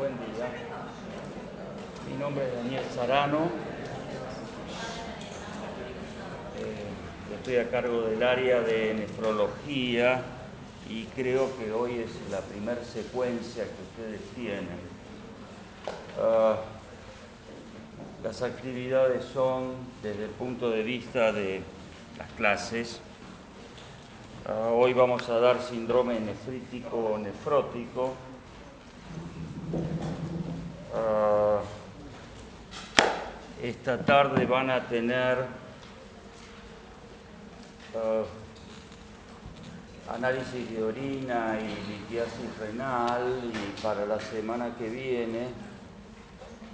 buen día. Mi nombre es Daniel Sarano. Estoy a cargo del área de nefrología y creo que hoy es la primera secuencia que ustedes tienen. Las actividades son desde el punto de vista de las clases. Hoy vamos a dar síndrome nefrítico nefrótico. Esta tarde van a tener análisis de orina y litiasis renal, y para la semana que viene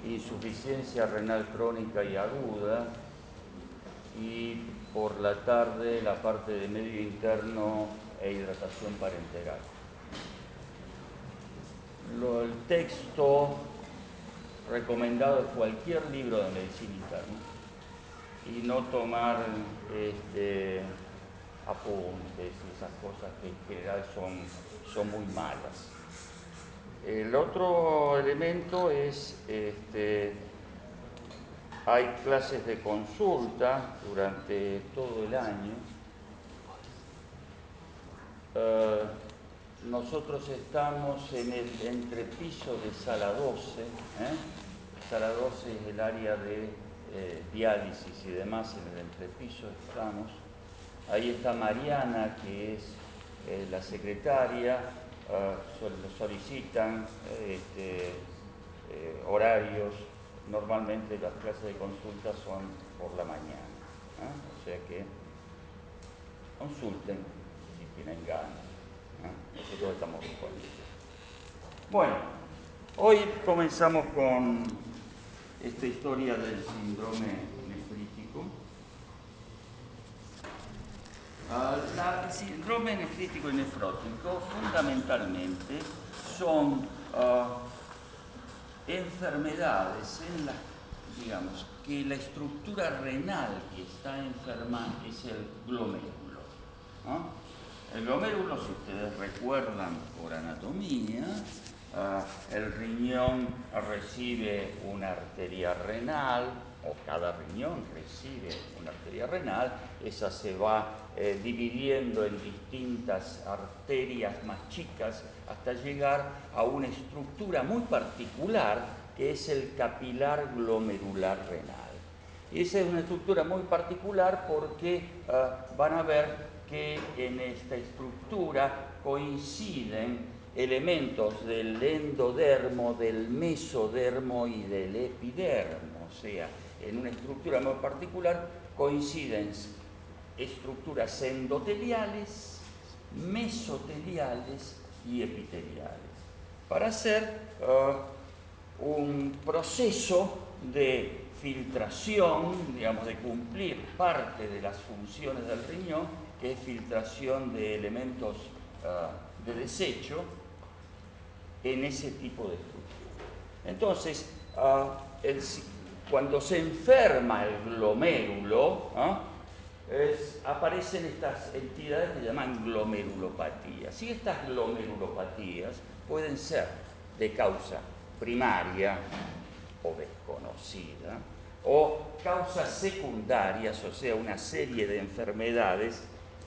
insuficiencia renal crónica y aguda, y por la tarde la parte de medio interno e hidratación parenteral. El texto recomendado es cualquier libro de medicina interna y no tomar apuntes y esas cosas que en general son muy malas. El otro elemento es, hay clases de consulta durante todo el año. Nosotros estamos en el entrepiso de sala 12. Sala 12 es el área de diálisis y demás, en el entrepiso estamos. Ahí está Mariana, que es la secretaria. Solicitan horarios. Normalmente las clases de consulta son por la mañana, o sea que consulten si tienen ganas. Nosotros estamos disponibles. Bueno, hoy comenzamos con esta historia del síndrome nefrítico. El síndrome nefrítico y nefrótico fundamentalmente son enfermedades en las, digamos, que la estructura renal que está enferma es el glomérulo, ¿no? El glomérulo, si ustedes recuerdan por anatomía, el riñón recibe una arteria renal, o cada riñón recibe una arteria renal. Esa se va dividiendo en distintas arterias más chicas hasta llegar a una estructura muy particular que es el capilar glomerular renal. Y esa es una estructura muy particular porque van a ver que en esta estructura coinciden elementos del endodermo, del mesodermo y del epidermo. O sea, en una estructura muy particular coinciden estructuras endoteliales, mesoteliales y epiteliales, para hacer un proceso de filtración, digamos, de cumplir parte de las funciones del riñón, que es filtración de elementos de desecho en ese tipo de estructura. Entonces, cuando se enferma el glomérulo, aparecen estas entidades que se llaman glomerulopatías. Y estas glomerulopatías pueden ser de causa primaria o desconocida, o causas secundarias, o sea, una serie de enfermedades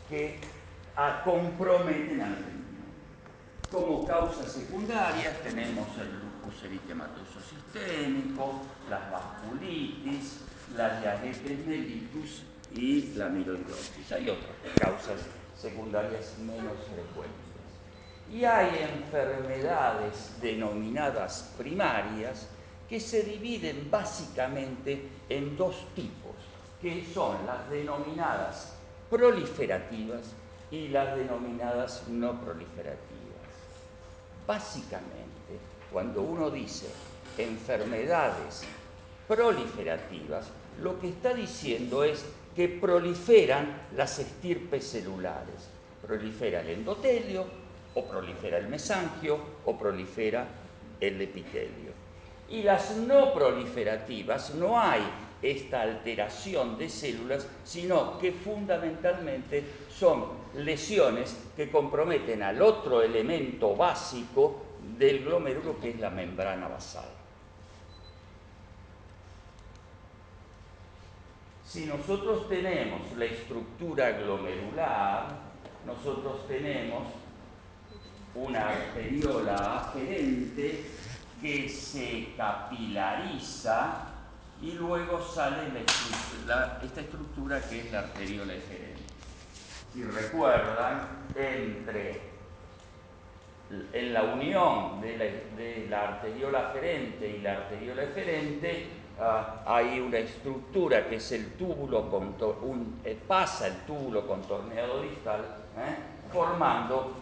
que comprometen al riñón. Como causas secundarias tenemos el lupus eritematoso sistémico, las vasculitis, la diabetes mellitus y la amiloidosis. Hay otras causas secundarias menos frecuentes. Y hay enfermedades denominadas primarias que se dividen básicamente en dos tipos, que son las denominadas proliferativas y las denominadas no proliferativas. Básicamente, cuando uno dice enfermedades proliferativas, lo que está diciendo es que proliferan las estirpes celulares. Prolifera el endotelio, o prolifera el mesangio, o prolifera el epitelio. Y las no proliferativas, no hay esta alteración de células, sino que fundamentalmente son lesiones que comprometen al otro elemento básico del glomérulo, que es la membrana basal. Si nosotros tenemos la estructura glomerular, nosotros tenemos una arteriola aferente que se capilariza y luego sale esta estructura que es la arteriola eferente. Si recuerdan, en la unión de la arteriola aferente y la arteriola eferente hay una estructura que es el túbulo, pasa el túbulo contorneado distal, formando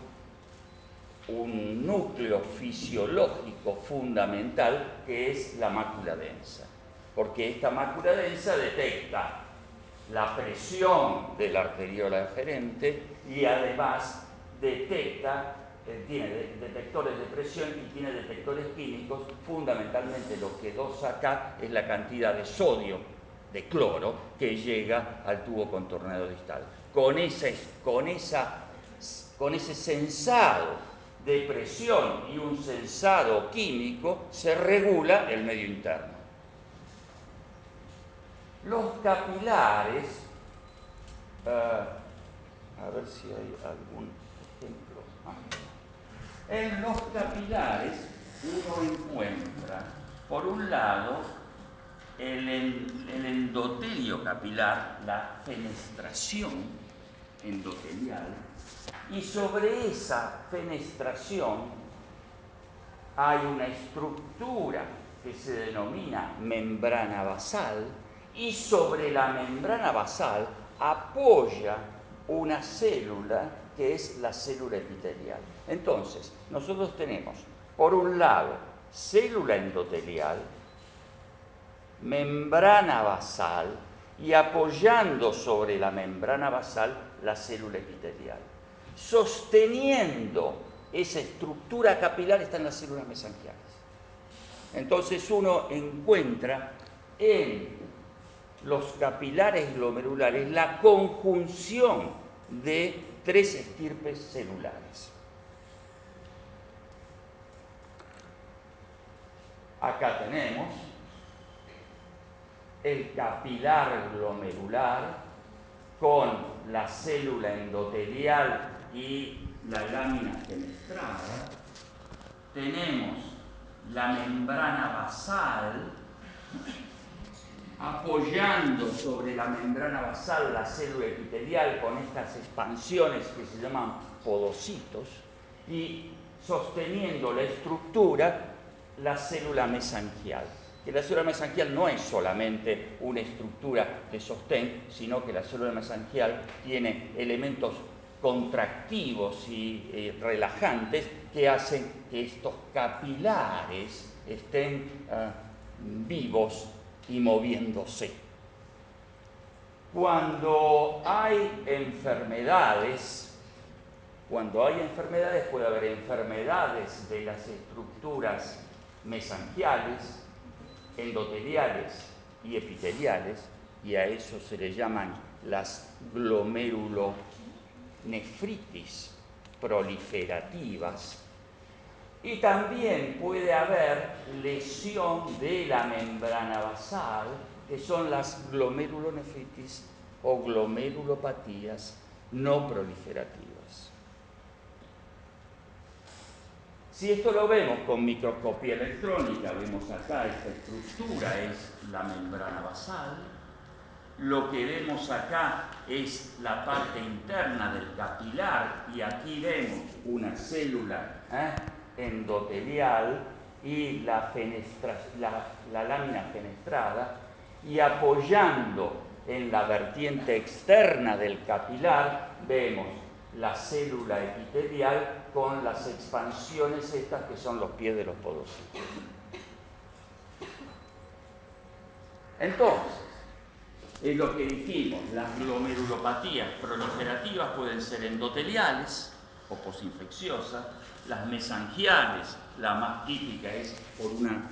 un núcleo fisiológico fundamental que es la mácula densa, porque esta mácula densa detecta la presión de la arteriola eferente y además tiene detectores de presión y tiene detectores químicos. Fundamentalmente lo que dosa acá es la cantidad de sodio, de cloro, que llega al tubo contorneado distal. Con ese sensado de presión y un sensado químico se regula el medio interno. Los capilares, a ver si hay algún ejemplo. En los capilares uno encuentra, por un lado, el endotelio capilar, la fenestración endotelial, y sobre esa fenestración hay una estructura que se denomina membrana basal, y sobre la membrana basal apoya una célula que es la célula epitelial. Entonces, nosotros tenemos, por un lado, célula endotelial, membrana basal, y apoyando sobre la membrana basal la célula epitelial. Sosteniendo esa estructura capilar están las células mesangiales. Entonces uno encuentra en los capilares glomerulares la conjunción de tres estirpes celulares. Acá tenemos el capilar glomerular con la célula endotelial y la lámina fenestrada. Tenemos la membrana basal apoyando sobre la membrana basal la célula epitelial con estas expansiones que se llaman podocitos, y sosteniendo la estructura la célula mesangial. Que la célula mesangial no es solamente una estructura de sostén, sino que la célula mesangial tiene elementos contractivos y relajantes que hacen que estos capilares estén vivos y moviéndose. Cuando hay enfermedades puede haber enfermedades de las estructuras mesangiales, endoteliales y epiteliales, y a eso se le llaman las glomerulonefritis proliferativas. Y también puede haber lesión de la membrana basal, que son las glomerulonefritis o glomerulopatías no proliferativas. Si esto lo vemos con microscopía electrónica, vemos acá esta estructura, es la membrana basal. Lo que vemos acá es la parte interna del capilar, y aquí vemos una célula endotelial y la lámina fenestrada, y apoyando en la vertiente externa del capilar vemos la célula epitelial con las expansiones estas que son los pies de los podocitos. Entonces, es lo que dijimos, las glomerulopatías proliferativas pueden ser endoteliales o posinfecciosas, las mesangiales, la más típica es por una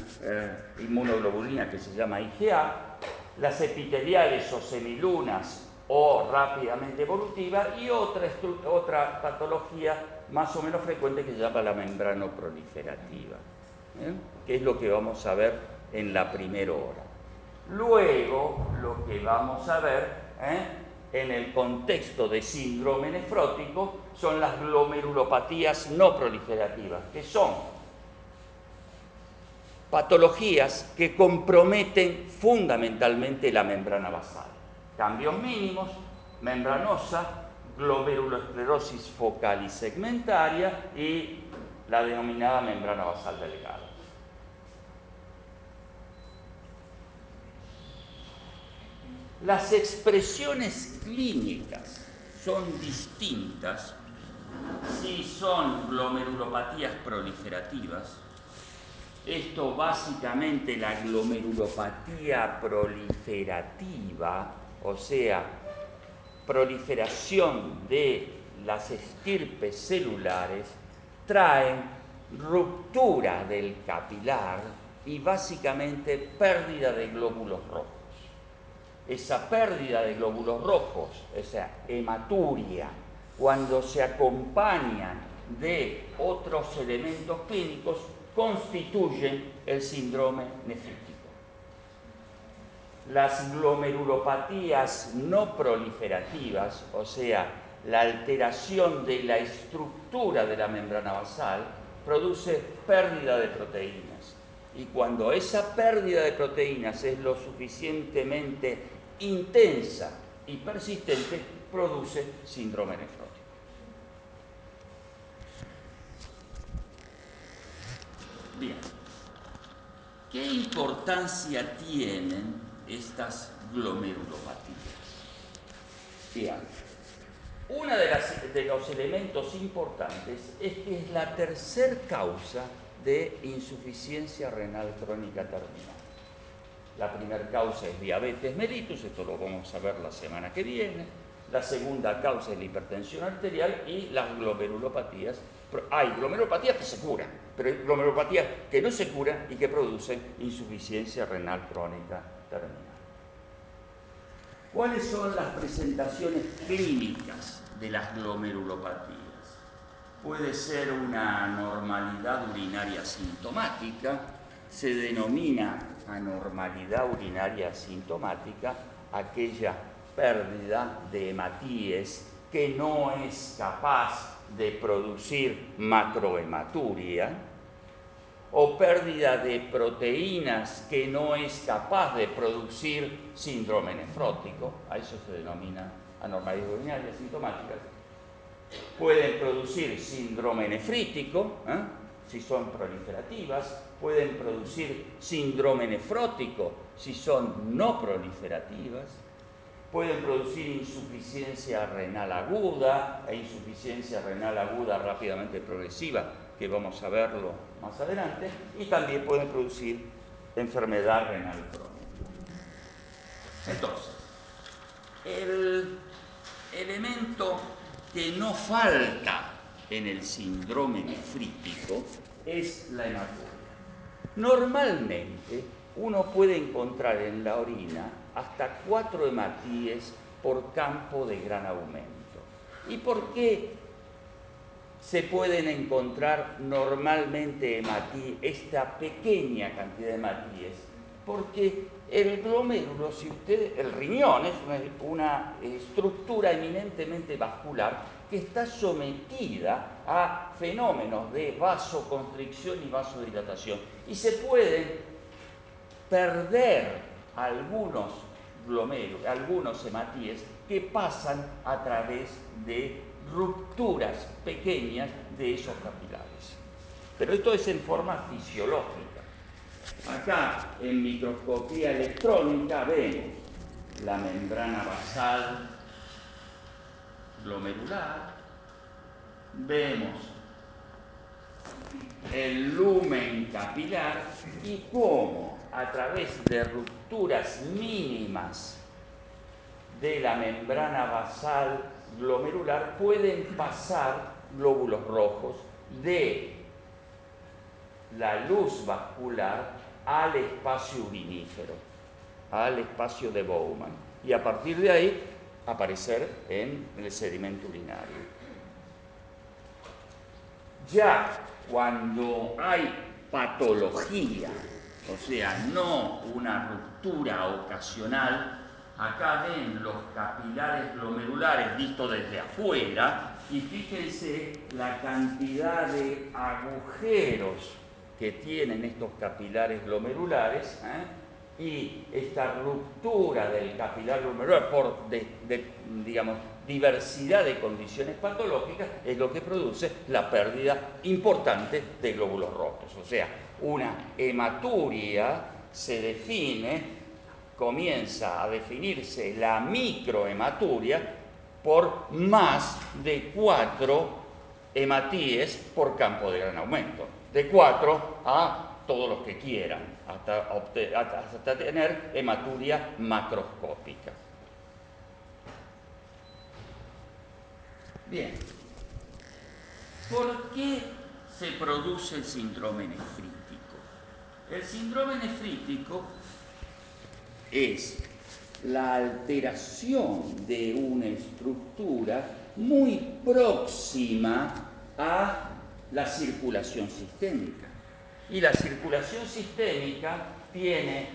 inmunoglobulina que se llama IgA, las epiteliales o semilunas o rápidamente evolutiva, y otra patología más o menos frecuente que se llama la membranoproliferativa, que es lo que vamos a ver en la primera hora. Luego, lo que vamos a ver en el contexto de síndrome nefrótico son las glomerulopatías no proliferativas, que son patologías que comprometen fundamentalmente la membrana basal. Cambios mínimos, membranosa, glomerulosclerosis focal y segmentaria y la denominada membrana basal delgada. Las expresiones clínicas son distintas si son glomerulopatías proliferativas. Esto básicamente, la glomerulopatía proliferativa, o sea, proliferación de las estirpes celulares, traen ruptura del capilar y básicamente pérdida de glóbulos rojos. Esa pérdida de glóbulos rojos, esa hematuria, cuando se acompañan de otros elementos clínicos, constituyen el síndrome nefrítico. Las glomerulopatías no proliferativas, o sea, la alteración de la estructura de la membrana basal, produce pérdida de proteínas. Y cuando esa pérdida de proteínas es lo suficientemente intensa y persistente, produce síndrome nefrótico. Bien, ¿qué importancia tienen estas glomerulopatías? Bien, uno de los elementos importantes es que es la tercera causa de insuficiencia renal crónica terminal. La primera causa es diabetes mellitus, esto lo vamos a ver la semana que viene. La segunda causa es la hipertensión arterial y las glomerulopatías. Hay glomerulopatías que se curan, pero hay glomerulopatías que no se curan y que producen insuficiencia renal crónica terminal. ¿Cuáles son las presentaciones clínicas de las glomerulopatías? Puede ser una anormalidad urinaria sintomática, se denomina anormalidad urinaria sintomática aquella pérdida de hematíes que no es capaz de producir macrohematuria, o pérdida de proteínas que no es capaz de producir síndrome nefrótico, a eso se denomina anormalidad urinaria sintomática. Pueden producir síndrome nefrítico, si son proliferativas, pueden producir síndrome nefrótico si son no proliferativas, pueden producir insuficiencia renal aguda e insuficiencia renal aguda rápidamente progresiva, que vamos a verlo más adelante, y también pueden producir enfermedad renal crónica. Entonces, el elemento que no falta en el síndrome nefrítico es la hematuria. Normalmente uno puede encontrar en la orina hasta 4 hematíes por campo de gran aumento. ¿Y por qué se pueden encontrar normalmente hematíes, esta pequeña cantidad de hematíes? Porque el glomérulo, el riñón, es una estructura eminentemente vascular que está sometida a fenómenos de vasoconstricción y vasodilatación. Y se pueden perder algunos glomérulos, algunos hematíes que pasan a través de rupturas pequeñas de esos capilares. Pero esto es en forma fisiológica. Acá, en microscopía electrónica, vemos la membrana basal glomerular, vemos el lumen capilar y cómo a través de rupturas mínimas de la membrana basal glomerular pueden pasar glóbulos rojos de la luz vascular al espacio urinífero, al espacio de Bowman. Y a partir de ahí aparecer en el sedimento urinario. Ya cuando hay patología, o sea, no una ruptura ocasional, acá ven los capilares glomerulares vistos desde afuera y fíjense la cantidad de agujeros que tienen estos capilares glomerulares, y esta ruptura del capilar glomerular por digamos, diversidad de condiciones patológicas es lo que produce la pérdida importante de glóbulos rojos. O sea, una hematuria se define, comienza a definirse la microhematuria por más de 4 hematíes por campo de gran aumento. De 4 a todos los que quieran, hasta tener hematuria macroscópica. Bien, ¿por qué se produce el síndrome nefrítico? El síndrome nefrítico es la alteración de una estructura muy próxima a la circulación sistémica. Y la circulación sistémica tiene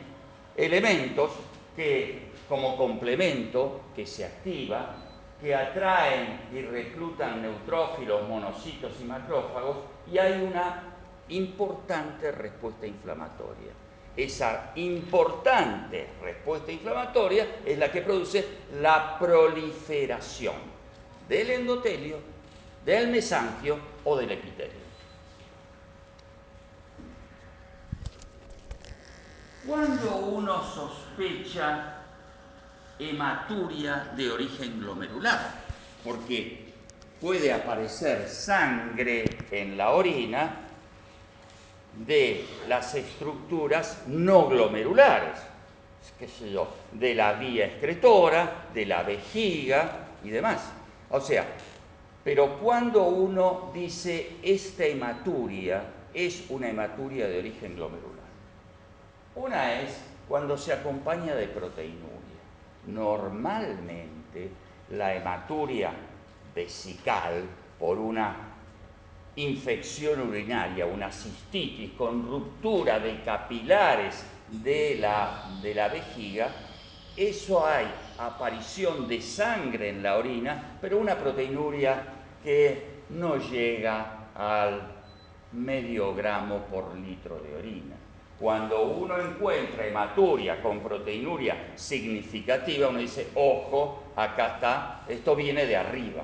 elementos que, como complemento, que se activa, que atraen y reclutan neutrófilos, monocitos y macrófagos, y hay una importante respuesta inflamatoria. Esa importante respuesta inflamatoria es la que produce la proliferación del endotelio, del mesangio o del epitelio. Cuando uno sospecha hematuria de origen glomerular, porque puede aparecer sangre en la orina de las estructuras no glomerulares, qué sé yo, de la vía excretora, de la vejiga y demás. O sea, pero cuando uno dice esta hematuria es una hematuria de origen glomerular, una es cuando se acompaña de proteinuria. Normalmente la hematuria vesical por una infección urinaria, una cistitis con ruptura de capilares de la vejiga, eso hay aparición de sangre en la orina, pero una proteinuria que no llega al medio gramo por litro de orina. Cuando uno encuentra hematuria con proteinuria significativa, uno dice, ojo, acá está, esto viene de arriba.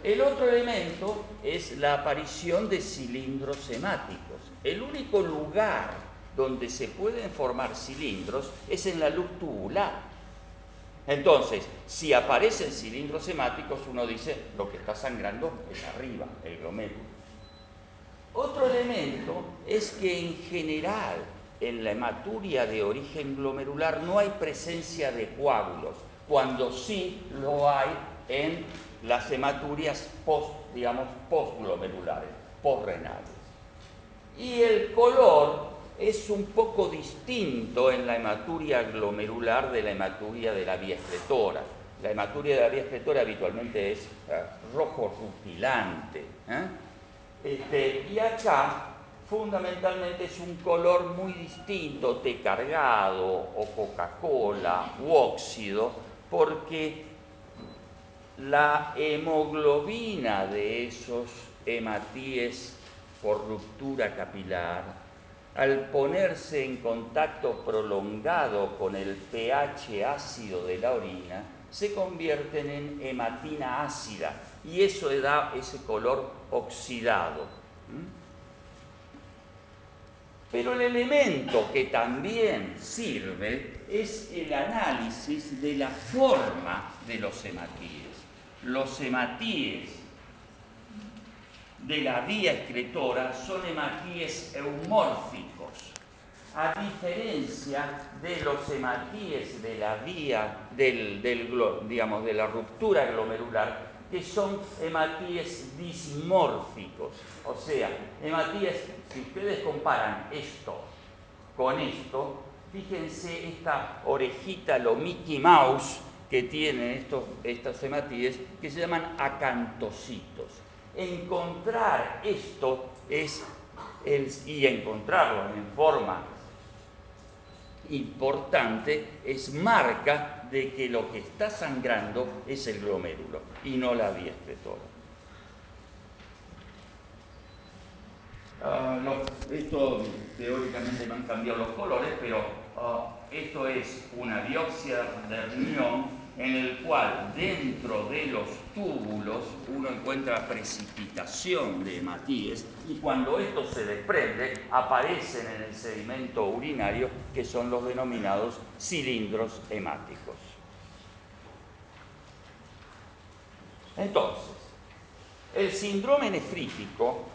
El otro elemento es la aparición de cilindros hemáticos. El único lugar donde se pueden formar cilindros es en la luz tubular. Entonces, si aparecen cilindros hemáticos, uno dice, lo que está sangrando es arriba, el glomérulo. Otro elemento es que en general en la hematuria de origen glomerular no hay presencia de coágulos, cuando sí lo hay en las hematurias postglomerulares, postrenales. Y el color es un poco distinto en la hematuria glomerular de la hematuria de la vía excretora. La hematuria de la vía excretora habitualmente es rojo rutilante, y acá fundamentalmente es un color muy distinto, té cargado o Coca-Cola u óxido, porque la hemoglobina de esos hematíes por ruptura capilar, al ponerse en contacto prolongado con el pH ácido de la orina, se convierten en hematina ácida y eso le da ese color oxidado. Pero el elemento que también sirve es el análisis de la forma de los hematíes. Los hematíes de la vía excretora son hematíes eumórficos, a diferencia de los hematíes de la vía de la ruptura glomerular, que son hematíes dismórficos. O sea, hematíes, si ustedes comparan esto con esto, fíjense esta orejita, lo Mickey Mouse, que tienen estas hematíes que se llaman acantocitos. Encontrar esto y encontrarlo en forma importante es marca de que lo que está sangrando es el glomérulo y no la vía excretora. Esto teóricamente me han cambiado los colores, pero esto es una biopsia de riñón en el cual dentro de los túbulos uno encuentra precipitación de hematíes y cuando esto se desprende aparecen en el sedimento urinario que son los denominados cilindros hemáticos. Entonces, el síndrome nefrítico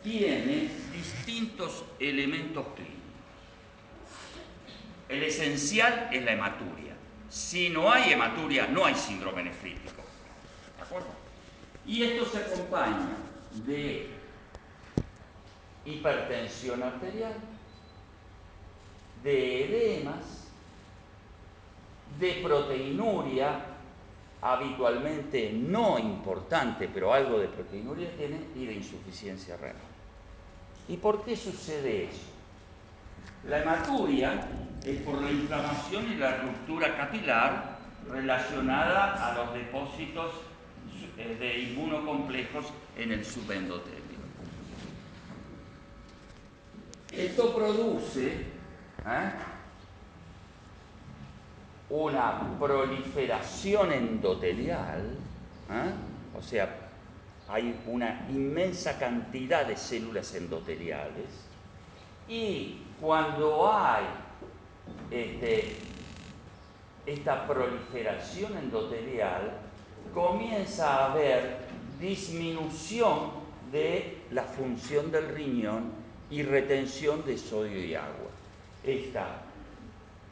tiene distintos elementos clínicos. El esencial es la hematuria. Si no hay hematuria, no hay síndrome nefrítico. ¿De acuerdo? Y esto se acompaña de hipertensión arterial, de edemas, de proteinuria, habitualmente no importante, pero algo de proteinuria tiene, y de insuficiencia renal. ¿Y por qué sucede eso? La hematuria es por la inflamación y la ruptura capilar relacionada a los depósitos de inmunocomplejos en el subendotelio. Esto produce una proliferación endotelial, o sea, hay una inmensa cantidad de células endoteliales y cuando hay esta proliferación endotelial comienza a haber disminución de la función del riñón y retención de sodio y agua. Esta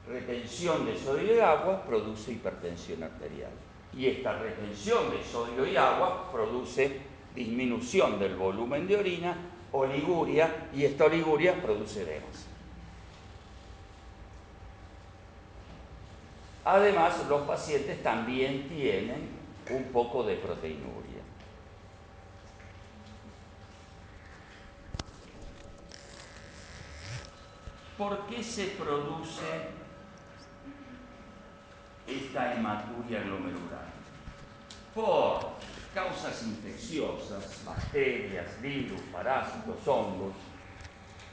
retención de sodio y agua produce hipertensión arterial y esta retención de sodio y agua produce disminución del volumen de orina, oliguria, y esta oliguria produce edemas. Además, los pacientes también tienen un poco de proteinuria. ¿Por qué se produce esta hematuria glomerular? Por causas infecciosas, bacterias, virus, parásitos, hongos,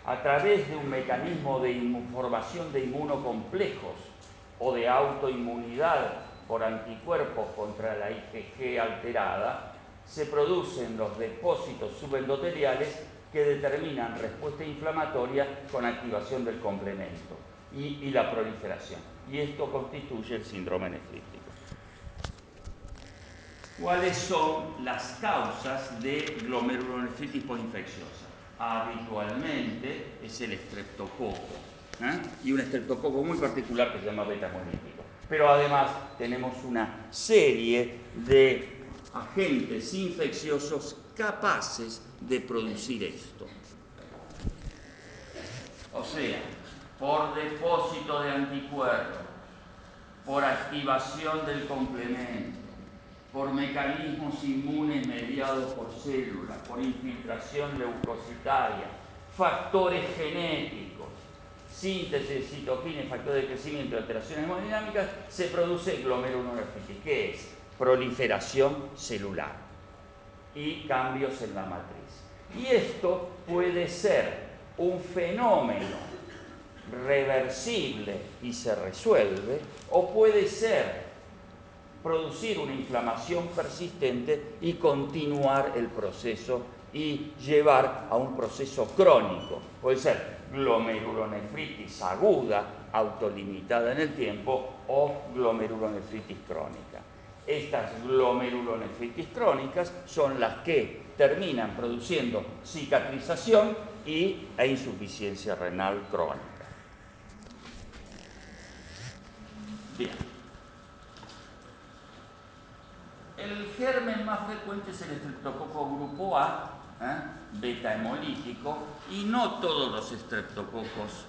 a través de un mecanismo de formación de inmunocomplejos o de autoinmunidad por anticuerpos contra la IgG alterada, se producen los depósitos subendoteliales que determinan respuesta inflamatoria con activación del complemento y la proliferación. Y esto constituye el síndrome nefrítico. ¿Cuáles son las causas de glomerulonefritis postinfecciosa? Habitualmente es el estreptococo, y un estreptococo muy particular que se llama beta-hemolítico. Pero además tenemos una serie de agentes infecciosos capaces de producir esto. O sea, por depósito de anticuerpos, por activación del complemento, por mecanismos inmunes mediados por células, por infiltración leucocitaria, factores genéticos, síntesis de citoquinas, factores de crecimiento y alteraciones hemodinámicas, se produce glomerulonefritis, que es proliferación celular y cambios en la matriz. Y esto puede ser un fenómeno reversible y se resuelve, o puede ser producir una inflamación persistente y continuar el proceso y llevar a un proceso crónico. Puede ser glomerulonefritis aguda, autolimitada en el tiempo, o glomerulonefritis crónica. Estas glomerulonefritis crónicas son las que terminan produciendo cicatrización e insuficiencia renal crónica. Bien. El germen más frecuente es el estreptococo grupo A, beta hemolítico, y no todos los estreptococos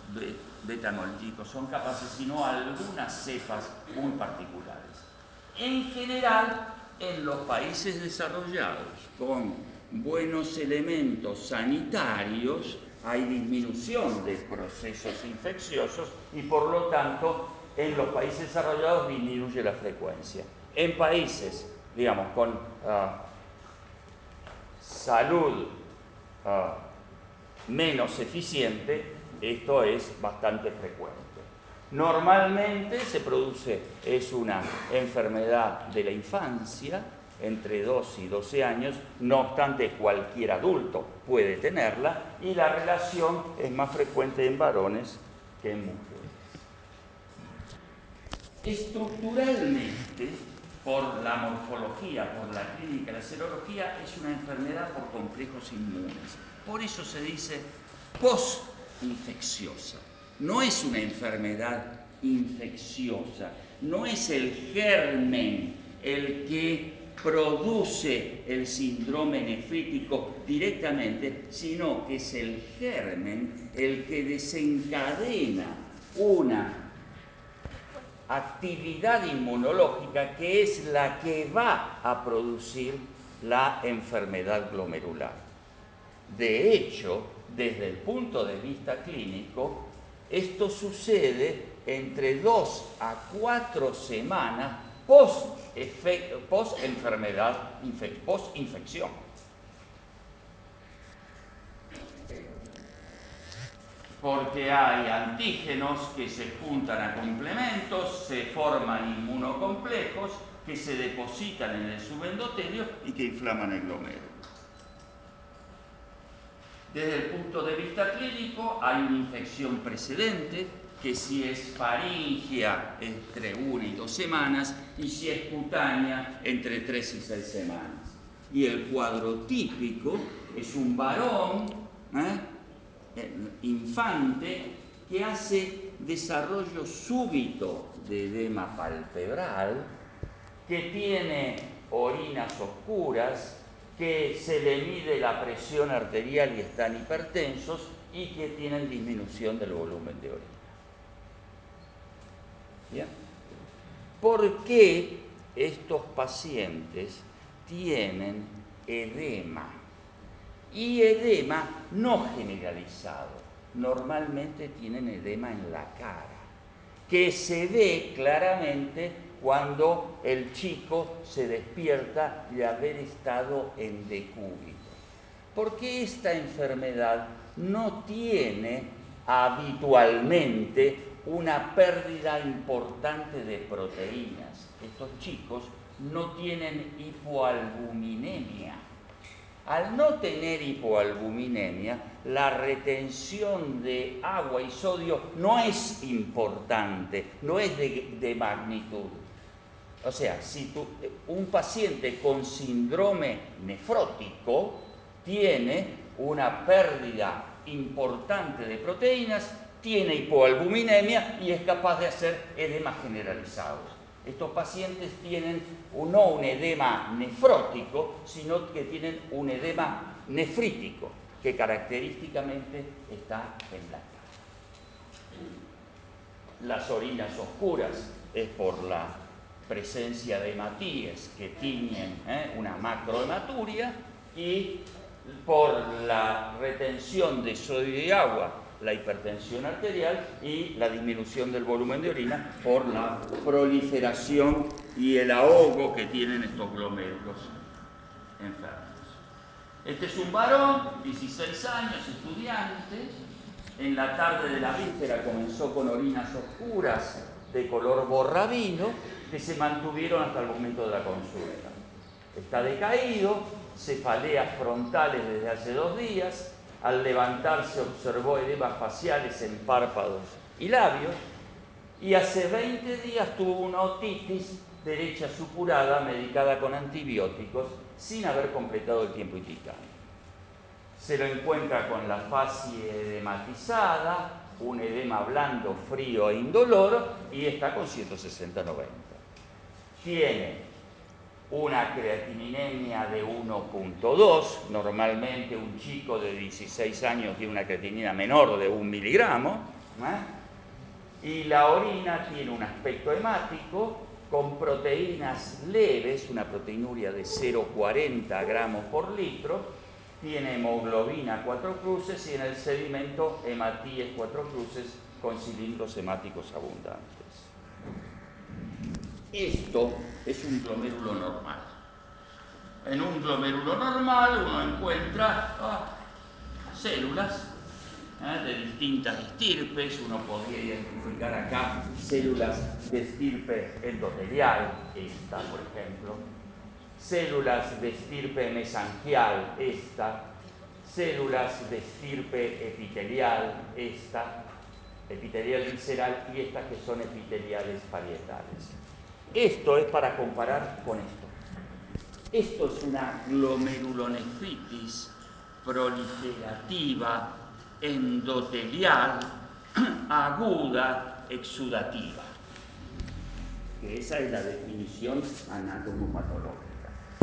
beta hemolíticos son capaces, sino algunas cepas muy particulares. En general, en los países desarrollados, con buenos elementos sanitarios, hay disminución de procesos infecciosos y, por lo tanto, en los países desarrollados disminuye la frecuencia. En países, digamos, con salud menos eficiente, esto es bastante frecuente. Normalmente se produce, es una enfermedad de la infancia, entre 2 y 12 años, no obstante cualquier adulto puede tenerla, y la relación es más frecuente en varones que en mujeres. Estructuralmente, por la morfología, por la clínica, la serología, es una enfermedad por complejos inmunes. Por eso se dice postinfecciosa. No es una enfermedad infecciosa, no es el germen el que produce el síndrome nefrítico directamente, sino que es el germen el que desencadena una actividad inmunológica que es la que va a producir la enfermedad glomerular. De hecho, desde el punto de vista clínico, esto sucede entre 2 a 4 semanas post-enfermedad, post-infección. Porque hay antígenos que se juntan a complementos, se forman inmunocomplejos que se depositan en el subendotelio y que inflaman el glomérulo. Desde el punto de vista clínico, hay una infección precedente, que si es faríngea, entre 1 y 2 semanas, y si es cutánea, entre 3 y 6 semanas. Y el cuadro típico es un varón, infante, que hace desarrollo súbito de edema palpebral, que tiene orinas oscuras, que se le mide la presión arterial y están hipertensos, y que tienen disminución del volumen de orina. ¿Bien? ¿Por qué estos pacientes tienen edema? Y edema no generalizado. Normalmente tienen edema en la cara, que se ve claramente cuando el chico se despierta de haber estado en decúbito. Porque esta enfermedad no tiene habitualmente una pérdida importante de proteínas. Estos chicos no tienen hipoalbuminemia. Al no tener hipoalbuminemia, la retención de agua y sodio no es importante, no es de magnitud. O sea, si un paciente con síndrome nefrótico tiene una pérdida importante de proteínas, tiene hipoalbuminemia y es capaz de hacer edemas generalizados. Estos pacientes tienen no un edema nefrótico, sino que tienen un edema nefrítico, que característicamente está en la cara. Las orinas oscuras es por la presencia de hematíes que tiñen una macrohematuria, y por la retención de sodio y agua, la hipertensión arterial, y la disminución del volumen de orina por la proliferación y el ahogo que tienen estos glomérulos enfermos. Este es un varón, 16 años, estudiante. En la tarde de la víspera comenzó con orinas oscuras de color borrabino que se mantuvieron hasta el momento de la consulta. Está decaído, cefaleas frontales desde hace 2 días. Al levantarse observó edemas faciales en párpados y labios, y hace 20 días tuvo una otitis derecha supurada medicada con antibióticos sin haber completado el tiempo indicado. Se lo encuentra con la facie edematizada, un edema blando, frío e indoloro, y está con 160/90. Tiene una creatininemia de 1.2, normalmente un chico de 16 años tiene una creatinina menor de 1 miligramo, y la orina tiene un aspecto hemático con proteínas leves, una proteinuria de 0,40 gramos por litro, tiene hemoglobina 4 cruces y en el sedimento hematíes 4 cruces con cilindros hemáticos abundantes. Esto es un glomérulo normal. En un glomérulo normal uno encuentra células de distintas estirpes. Uno podría identificar acá células de estirpe endotelial, esta por ejemplo, células de estirpe mesangial, esta, células de estirpe epitelial, esta, epitelial visceral, y estas que son epiteliales parietales. Esto es para comparar con esto. Esto es una glomerulonefritis proliferativa endotelial aguda exudativa, que esa es la definición anatomopatológica.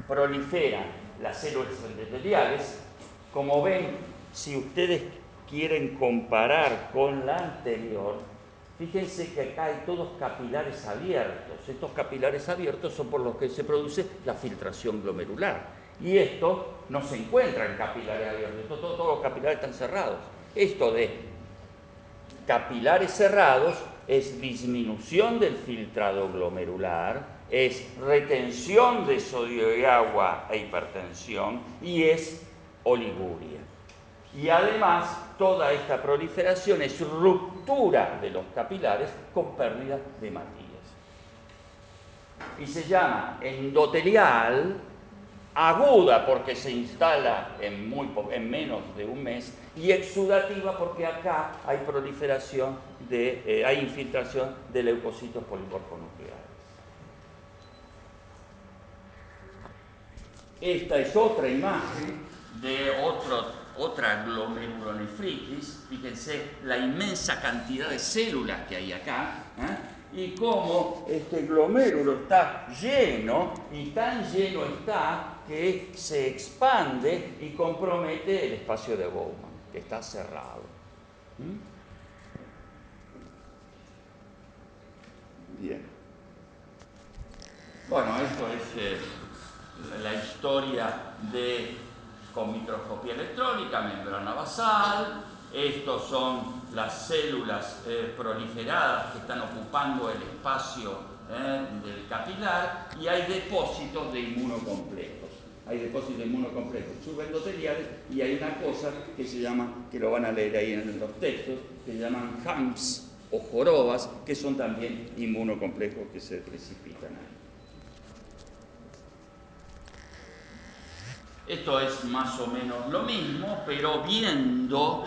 Proliferan las células endoteliales. Como ven, si ustedes quieren comparar con la anterior, fíjense que acá hay todos capilares abiertos. Estos capilares abiertos son por los que se produce la filtración glomerular. Y esto no se encuentra en capilares abiertos. Todos los capilares están cerrados. Esto de capilares cerrados es disminución del filtrado glomerular, es retención de sodio y agua e hipertensión y es oliguria. Y además, toda esta proliferación es ruptura de los capilares con pérdida de hematías. Y se llama endotelial, aguda porque se instala en menos de un mes, y exudativa porque acá hay proliferación, hay infiltración de leucocitos polimorfonucleares. Esta es otra imagen de otra glomerulonefritis. Fíjense la inmensa cantidad de células que hay acá, y cómo este glomérulo está lleno, y tan lleno está que se expande y compromete el espacio de Bowman, que está cerrado. Bien. Bueno, esto es la historia con microscopía electrónica, membrana basal. Estos son las células proliferadas que están ocupando el espacio del capilar, y hay depósitos de inmunocomplejos. Hay depósitos de inmunocomplejos subendoteliales, y hay una cosa que se llama, que lo van a leer ahí en los textos, que se llaman humps o jorobas, que son también inmunocomplejos que se precipitan ahí. Esto es más o menos lo mismo, pero viendo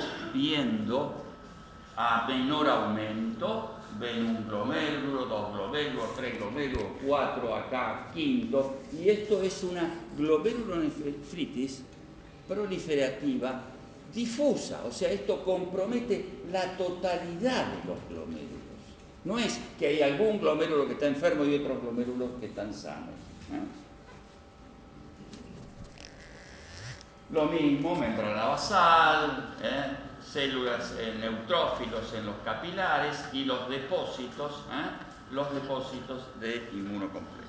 a menor aumento. Ven un glomérulo, 2 glomérulos, 3 glomérulos, 4, acá, quinto. Y esto es una glomerulonefritis proliferativa difusa. O sea, esto compromete la totalidad de los glomérulos. No es que hay algún glomérulo que está enfermo y otros glomérulos que están sanos. Lo mismo, membrana basal, células neutrófilos en los capilares y los depósitos de inmunocomplejos.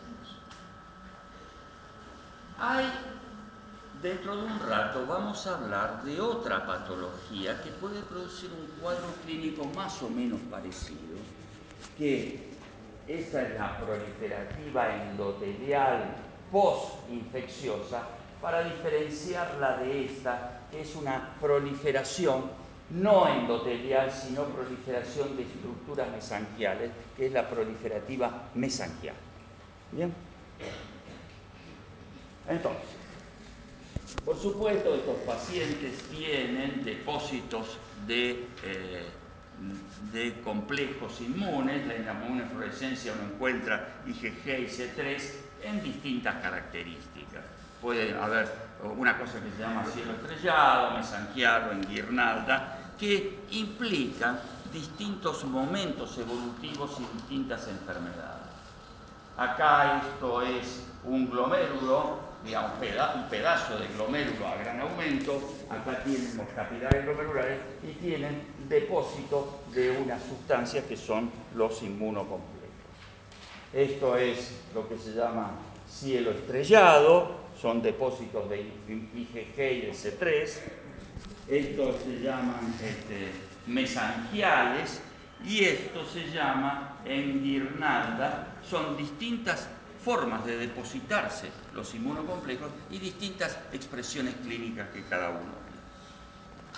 Dentro de un rato vamos a hablar de otra patología que puede producir un cuadro clínico más o menos parecido, que esa es la proliferativa endotelial postinfecciosa, para diferenciarla de esta, que es una proliferación no endotelial, sino proliferación de estructuras mesangiales, que es la proliferativa mesangial. ¿Bien? Entonces, por supuesto, estos pacientes tienen depósitos de complejos inmunes. En la inmunofluorescencia uno encuentra IgG y C3 en distintas características. Puede haber una cosa que se llama cielo estrellado, mesangial o en guirnalda, que implican distintos momentos evolutivos y distintas enfermedades. Acá esto es un glomérulo, digamos, un pedazo de glomérulo a gran aumento. Acá tienen los capilares glomerulares y tienen depósito de unas sustancias que son los inmunocomplejos. Esto es lo que se llama cielo estrellado, son depósitos de IgG y de C3. Estos se llaman mesangiales y esto se llama enguirnalda. Son distintas formas de depositarse los inmunocomplejos y distintas expresiones clínicas que cada uno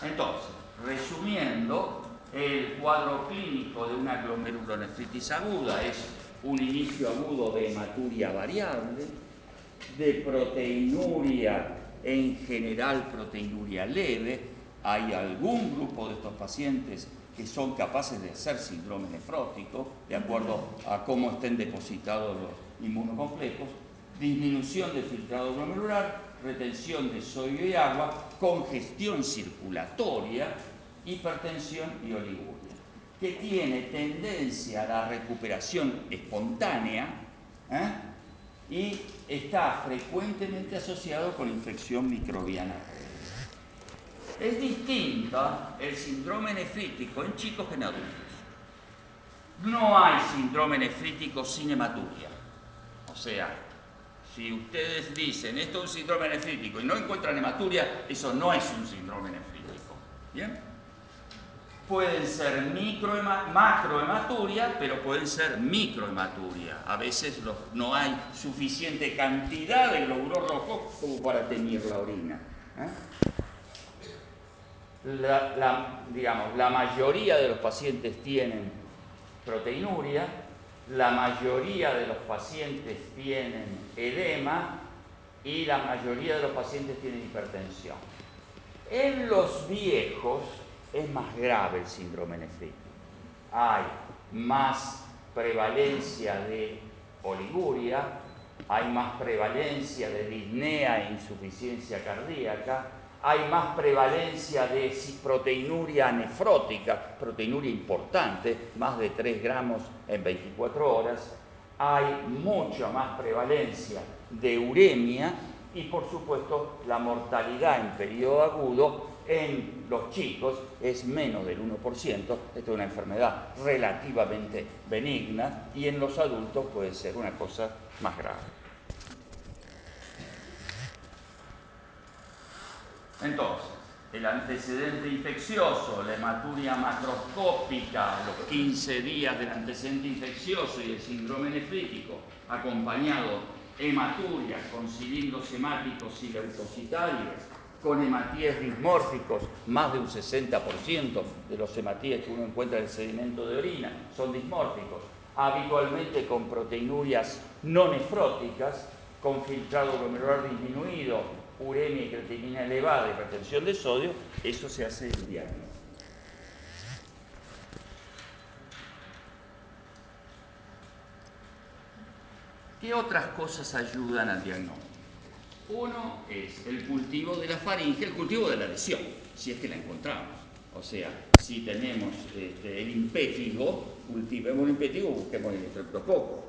tiene. Entonces, resumiendo, el cuadro clínico de una glomerulonefritis aguda es un inicio agudo de hematuria variable, de proteinuria, en general proteinuria leve. Hay algún grupo de estos pacientes que son capaces de hacer síndrome nefrótico, de acuerdo a cómo estén depositados los inmunocomplejos, disminución del filtrado glomerular, retención de sodio y agua, congestión circulatoria, hipertensión y oliguria, que tiene tendencia a la recuperación espontánea y está frecuentemente asociado con infección microbiana. Es distinta el síndrome nefrítico en chicos que en adultos. No hay síndrome nefrítico sin hematuria. O sea, si ustedes dicen esto es un síndrome nefrítico y no encuentran hematuria, eso no es un síndrome nefrítico. ¿Bien? Pueden ser macrohematuria, pero pueden ser microhematuria. A veces no hay suficiente cantidad de glóbulos rojos como para teñir la orina. La mayoría de los pacientes tienen proteinuria, la mayoría de los pacientes tienen edema y la mayoría de los pacientes tienen hipertensión. En los viejos es más grave el síndrome nefrítico. Hay más prevalencia de oliguria, hay más prevalencia de disnea e insuficiencia cardíaca, hay más prevalencia de proteinuria nefrótica, proteinuria importante, más de 3 gramos en 24 horas, hay mucha más prevalencia de uremia y, por supuesto, la mortalidad en periodo agudo en los chicos es menos del 1%. Esto es una enfermedad relativamente benigna y en los adultos puede ser una cosa más grave. Entonces, el antecedente infeccioso, la hematuria macroscópica, los 15 días del antecedente infeccioso y el síndrome nefrítico, acompañado hematuria con cilindros hemáticos y leucocitarios, con hematíes dismórficos, más de un 60% de los hematíes que uno encuentra en el sedimento de orina son dismórficos, habitualmente con proteinurias no nefróticas, con filtrado glomerular disminuido, uremia y creatinina elevada, hipertensión de sodio, eso se hace el diagnóstico. ¿Qué otras cosas ayudan al diagnóstico? Uno es el cultivo de la faringe, el cultivo de la lesión, si es que la encontramos. O sea, si tenemos el impétigo, cultivemos el impétigo, busquemos el estreptococo.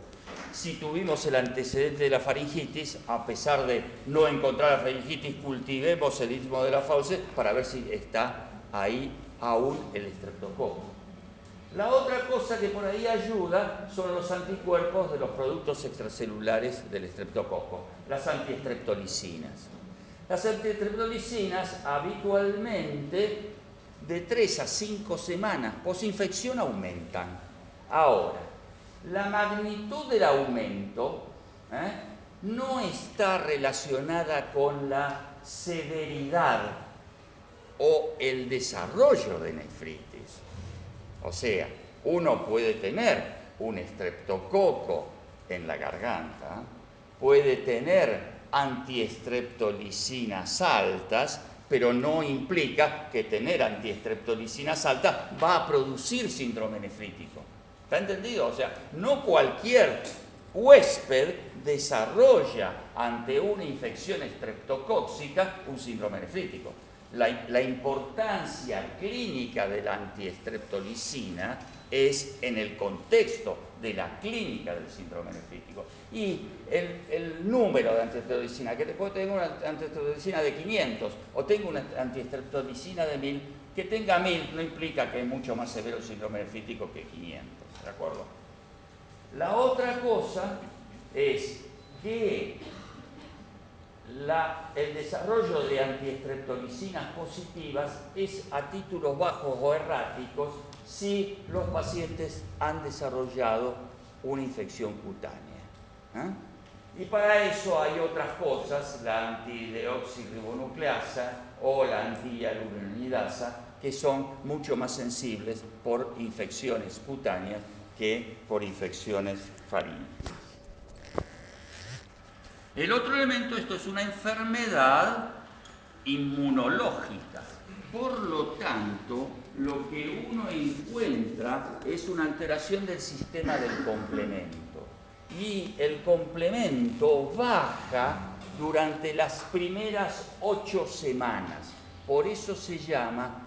Si tuvimos el antecedente de la faringitis, a pesar de no encontrar la faringitis, cultivemos el istmo de la Fauces para ver si está ahí aún el estreptococo. La otra cosa que por ahí ayuda son los anticuerpos de los productos extracelulares del estreptococo, las antiestreptolicinas. Las antiestreptolicinas habitualmente de 3 a 5 semanas posinfección aumentan. Ahora, la magnitud del aumento no está relacionada con la severidad o el desarrollo de nefritis. O sea, uno puede tener un estreptococo en la garganta, puede tener antiestreptolicinas altas, pero no implica que tener antiestreptolicinas altas va a producir síndrome nefrítico. ¿Está entendido? O sea, no cualquier huésped desarrolla ante una infección estreptocóxica un síndrome nefrítico. La importancia clínica de la antiestreptolicina es en el contexto de la clínica del síndrome nefrítico. Y el número de antiestreptolicina, que te puedo tener una antiestreptolicina de 500 o tengo una antiestreptolicina de 1000, que tenga 1000 no implica que es mucho más severo el síndrome nefrítico que 500, ¿de acuerdo? La otra cosa es que el desarrollo de antiestreptolicinas positivas es a títulos bajos o erráticos si los pacientes han desarrollado una infección cutánea. Y para eso hay otras cosas, la antideoxirribonucleasa o la antihialuronidasa, que son mucho más sensibles por infecciones cutáneas que por infecciones faríngicas. El otro elemento, esto es una enfermedad inmunológica. Por lo tanto, lo que uno encuentra es una alteración del sistema del complemento. Y el complemento baja durante las primeras 8 semanas. Por eso se llama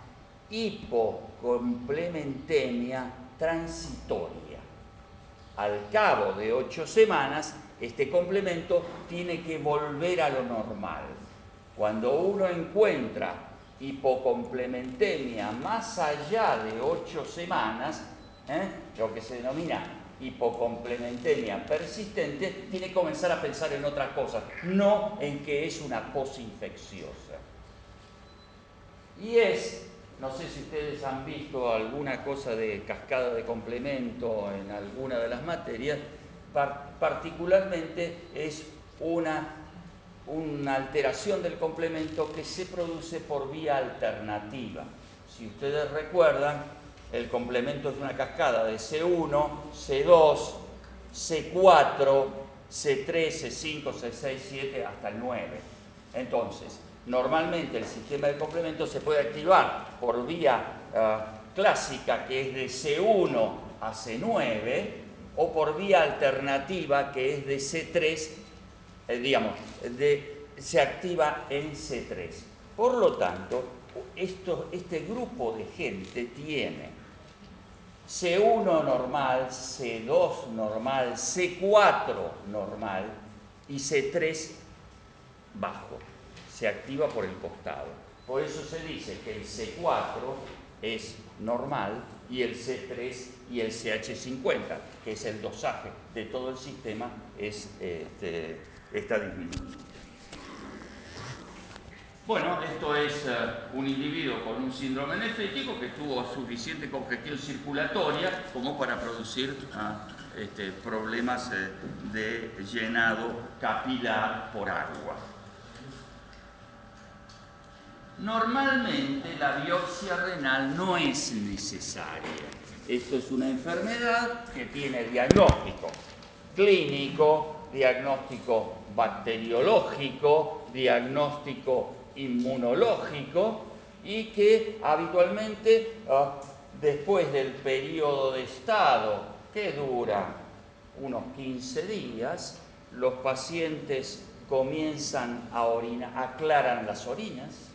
hipocomplementemia transitoria. Al cabo de 8 semanas, este complemento tiene que volver a lo normal. Cuando uno encuentra hipocomplementemia más allá de 8 semanas, lo que se denomina hipocomplementemia persistente, tiene que comenzar a pensar en otras cosas, no en que es una cosa infecciosa. Y no sé si ustedes han visto alguna cosa de cascada de complemento en alguna de las materias, particularmente es una alteración del complemento que se produce por vía alternativa. Si ustedes recuerdan, el complemento es una cascada de C1, C2, C4, C3, C5, C6, C7 hasta el 9. Entonces, normalmente el sistema de complemento se puede activar por vía clásica, que es de C1 a C9, o por vía alternativa, que es de C3, se activa en C3. Por lo tanto, este grupo de gente tiene C1 normal, C2 normal, C4 normal y C3 bajo. Se activa por el costado. Por eso se dice que el C4 es normal y el C3 y el CH50, que es el dosaje de todo el sistema, está disminuido. Bueno, esto es un individuo con un síndrome nefrítico que tuvo suficiente congestión circulatoria como para producir problemas de llenado capilar por agua. Normalmente la biopsia renal no es necesaria. Esto es una enfermedad que tiene diagnóstico clínico, diagnóstico bacteriológico, diagnóstico inmunológico y que habitualmente después del periodo de estado que dura unos 15 días, los pacientes comienzan a orinar, aclaran las orinas,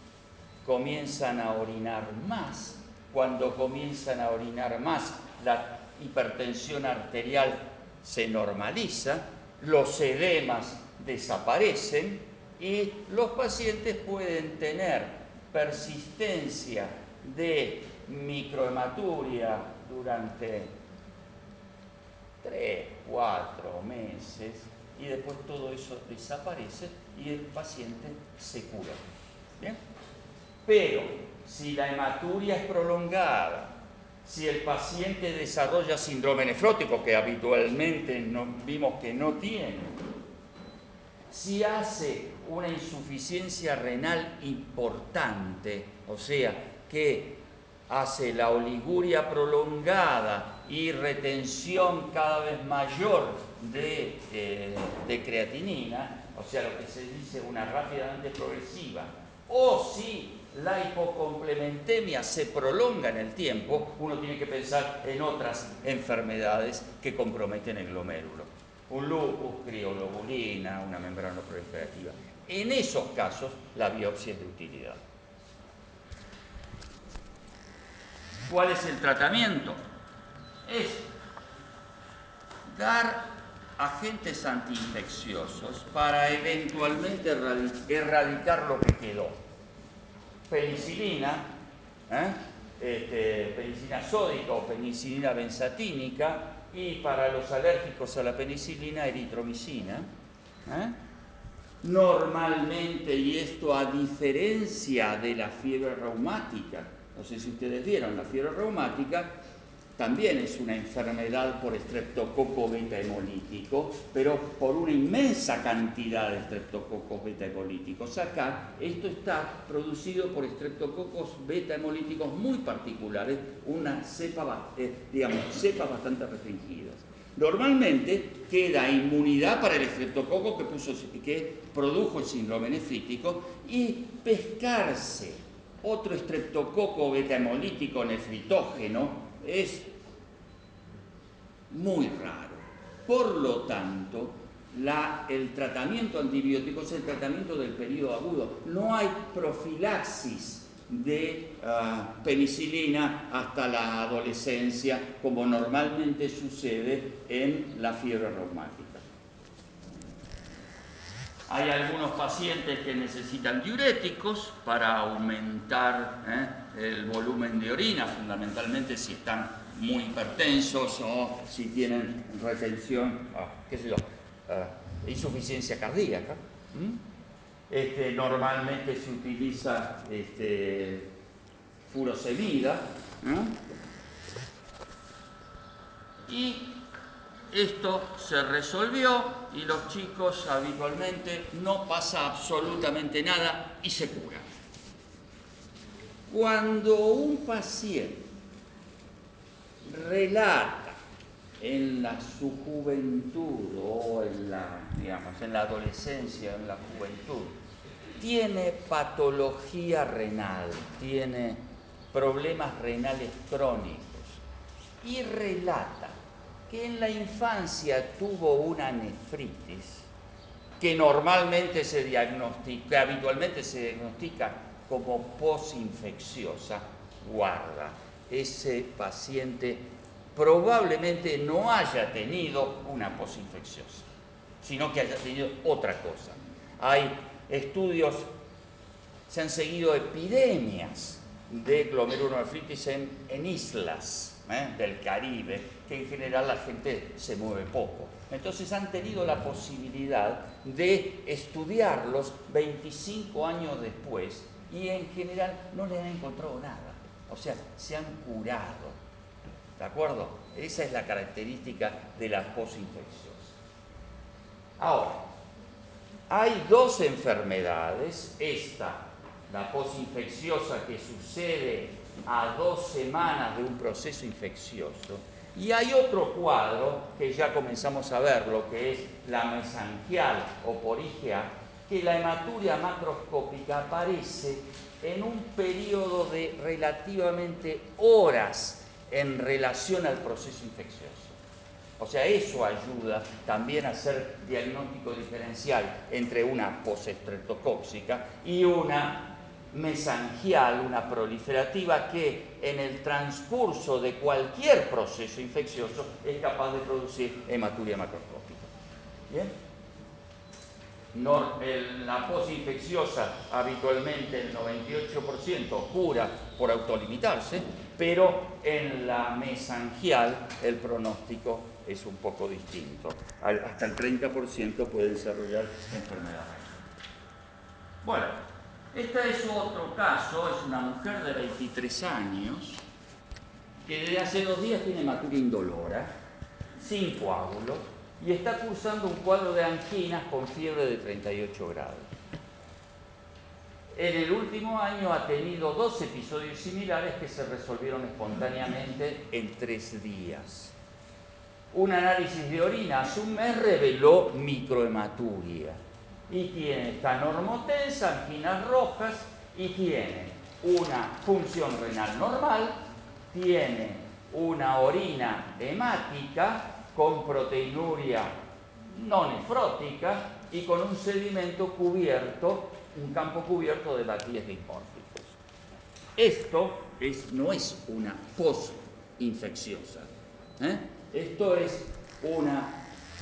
comienzan a orinar más. Cuando comienzan a orinar más, la hipertensión arterial se normaliza, los edemas desaparecen y los pacientes pueden tener persistencia de microhematuria durante 3, 4 meses y después todo eso desaparece y el paciente se cura. ¿Bien? Pero si la hematuria es prolongada, si el paciente desarrolla síndrome nefrótico, que habitualmente vimos que no tiene, si hace una insuficiencia renal importante, o sea, que hace la oliguria prolongada y retención cada vez mayor de creatinina, o sea, lo que se dice una rápidamente progresiva, o si la hipocomplementemia se prolonga en el tiempo, uno tiene que pensar en otras enfermedades que comprometen el glomérulo. Un lupus, crioglobulina, una membrana proliferativa. En esos casos, la biopsia es de utilidad. ¿Cuál es el tratamiento? Es dar agentes antiinfecciosos para eventualmente erradicar lo que quedó. Penicilina, penicilina sódica o penicilina benzatínica, y para los alérgicos a la penicilina, eritromicina. Normalmente, y esto a diferencia de la fiebre reumática, no sé si ustedes vieron, la fiebre reumática también es una enfermedad por estreptococo beta hemolítico, pero por una inmensa cantidad de estreptococos beta hemolíticos. Acá esto está producido por estreptococos beta hemolíticos muy particulares, una cepas bastante restringidas. Normalmente queda inmunidad para el estreptococo que produjo el síndrome nefrítico, y pescarse otro estreptococo beta hemolítico nefritógeno es muy raro. Por lo tanto, el tratamiento antibiótico es el tratamiento del periodo agudo. No hay profilaxis de penicilina hasta la adolescencia, como normalmente sucede en la fiebre reumática. Hay algunos pacientes que necesitan diuréticos para aumentar el volumen de orina, fundamentalmente si están muy hipertensos o si tienen retención, insuficiencia cardíaca. Normalmente se utiliza furosemida, y esto se resolvió, y los chicos habitualmente no pasa absolutamente nada y se curan. Cuando un paciente relata en su juventud o en la adolescencia, en la juventud, tiene patología renal, tiene problemas renales crónicos, y relata que en la infancia tuvo una nefritis que habitualmente se diagnostica como posinfecciosa, guarda, ese paciente probablemente no haya tenido una posinfecciosa, sino que haya tenido otra cosa. Hay estudios, se han seguido epidemias de glomerulonefritis en islas del Caribe, que en general la gente se mueve poco. Entonces han tenido la posibilidad de estudiarlos 25 años después, y en general no le han encontrado nada. O sea, se han curado. ¿De acuerdo? Esa es la característica de la posinfecciosa. Ahora, hay dos enfermedades. La posinfecciosa, que sucede a 2 semanas de un proceso infeccioso, y hay otro cuadro que ya comenzamos a ver, lo que es la mesangial o por IgA, que la hematuria macroscópica aparece en un periodo de relativamente horas en relación al proceso infeccioso. O sea, eso ayuda también a hacer diagnóstico diferencial entre una postestreptocóxica y una mesangial, una proliferativa, que en el transcurso de cualquier proceso infeccioso es capaz de producir hematuria macroscópica. ¿Bien? La posinfecciosa habitualmente el 98% cura por autolimitarse, pero en la mesangial el pronóstico es un poco distinto. Hasta el 30% puede desarrollar enfermedad renal. Bueno, este es otro caso, es una mujer de 23 años que desde hace 2 días tiene hematuria indolora, sin coágulos, y está cursando un cuadro de anginas con fiebre de 38 grados. En el último año ha tenido 2 episodios similares que se resolvieron espontáneamente en 3 días. Un análisis de orina hace un mes reveló microhematuria, y está normotensa, anginas rojas, y tiene una función renal normal, tiene una orina hemática con proteinuria no nefrótica y con un sedimento cubierto, un campo cubierto de bacterias dimórficos. Esto no es una posinfecciosa. Esto es una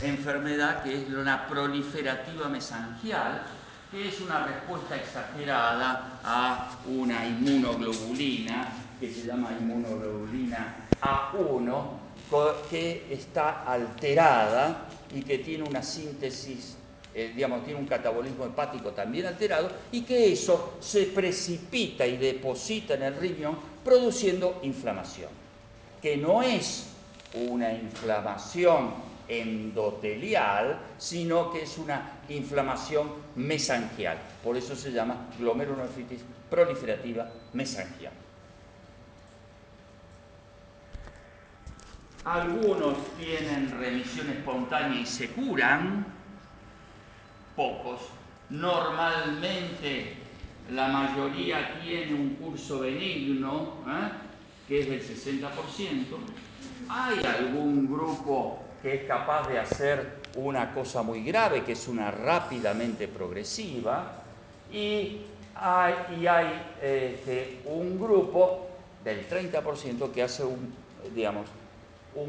enfermedad que es una proliferativa mesangial, que es una respuesta exagerada a una inmunoglobulina que se llama inmunoglobulina A1, que está alterada y que tiene una síntesis, tiene un catabolismo hepático también alterado, y que eso se precipita y deposita en el riñón produciendo inflamación, que no es una inflamación endotelial, sino que es una inflamación mesangial. Por eso se llama glomerulonefritis proliferativa mesangial. Algunos tienen remisión espontánea y se curan, pocos. Normalmente la mayoría tiene un curso benigno, que es del 60%. Hay algún grupo que es capaz de hacer una cosa muy grave, que es una rápidamente progresiva, y hay un grupo del 30% que hace un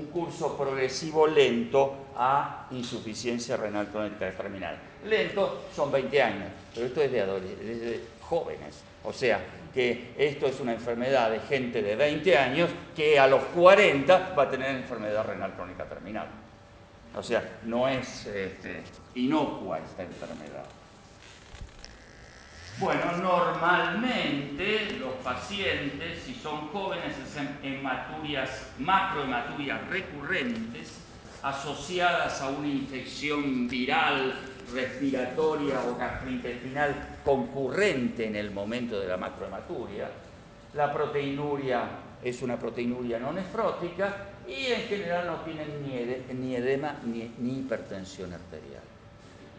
curso progresivo lento a insuficiencia renal crónica terminal. Lento son 20 años, pero esto es de jóvenes. O sea, que esto es una enfermedad de gente de 20 años que a los 40 va a tener enfermedad renal crónica terminal. O sea, no es inocua esta enfermedad. Bueno, normalmente los pacientes, si son jóvenes, hacen macrohematurias recurrentes asociadas a una infección viral, respiratoria o gastrointestinal concurrente en el momento de la macrohematuria. La proteinuria es una proteinuria no nefrótica y en general no tienen ni edema ni hipertensión arterial.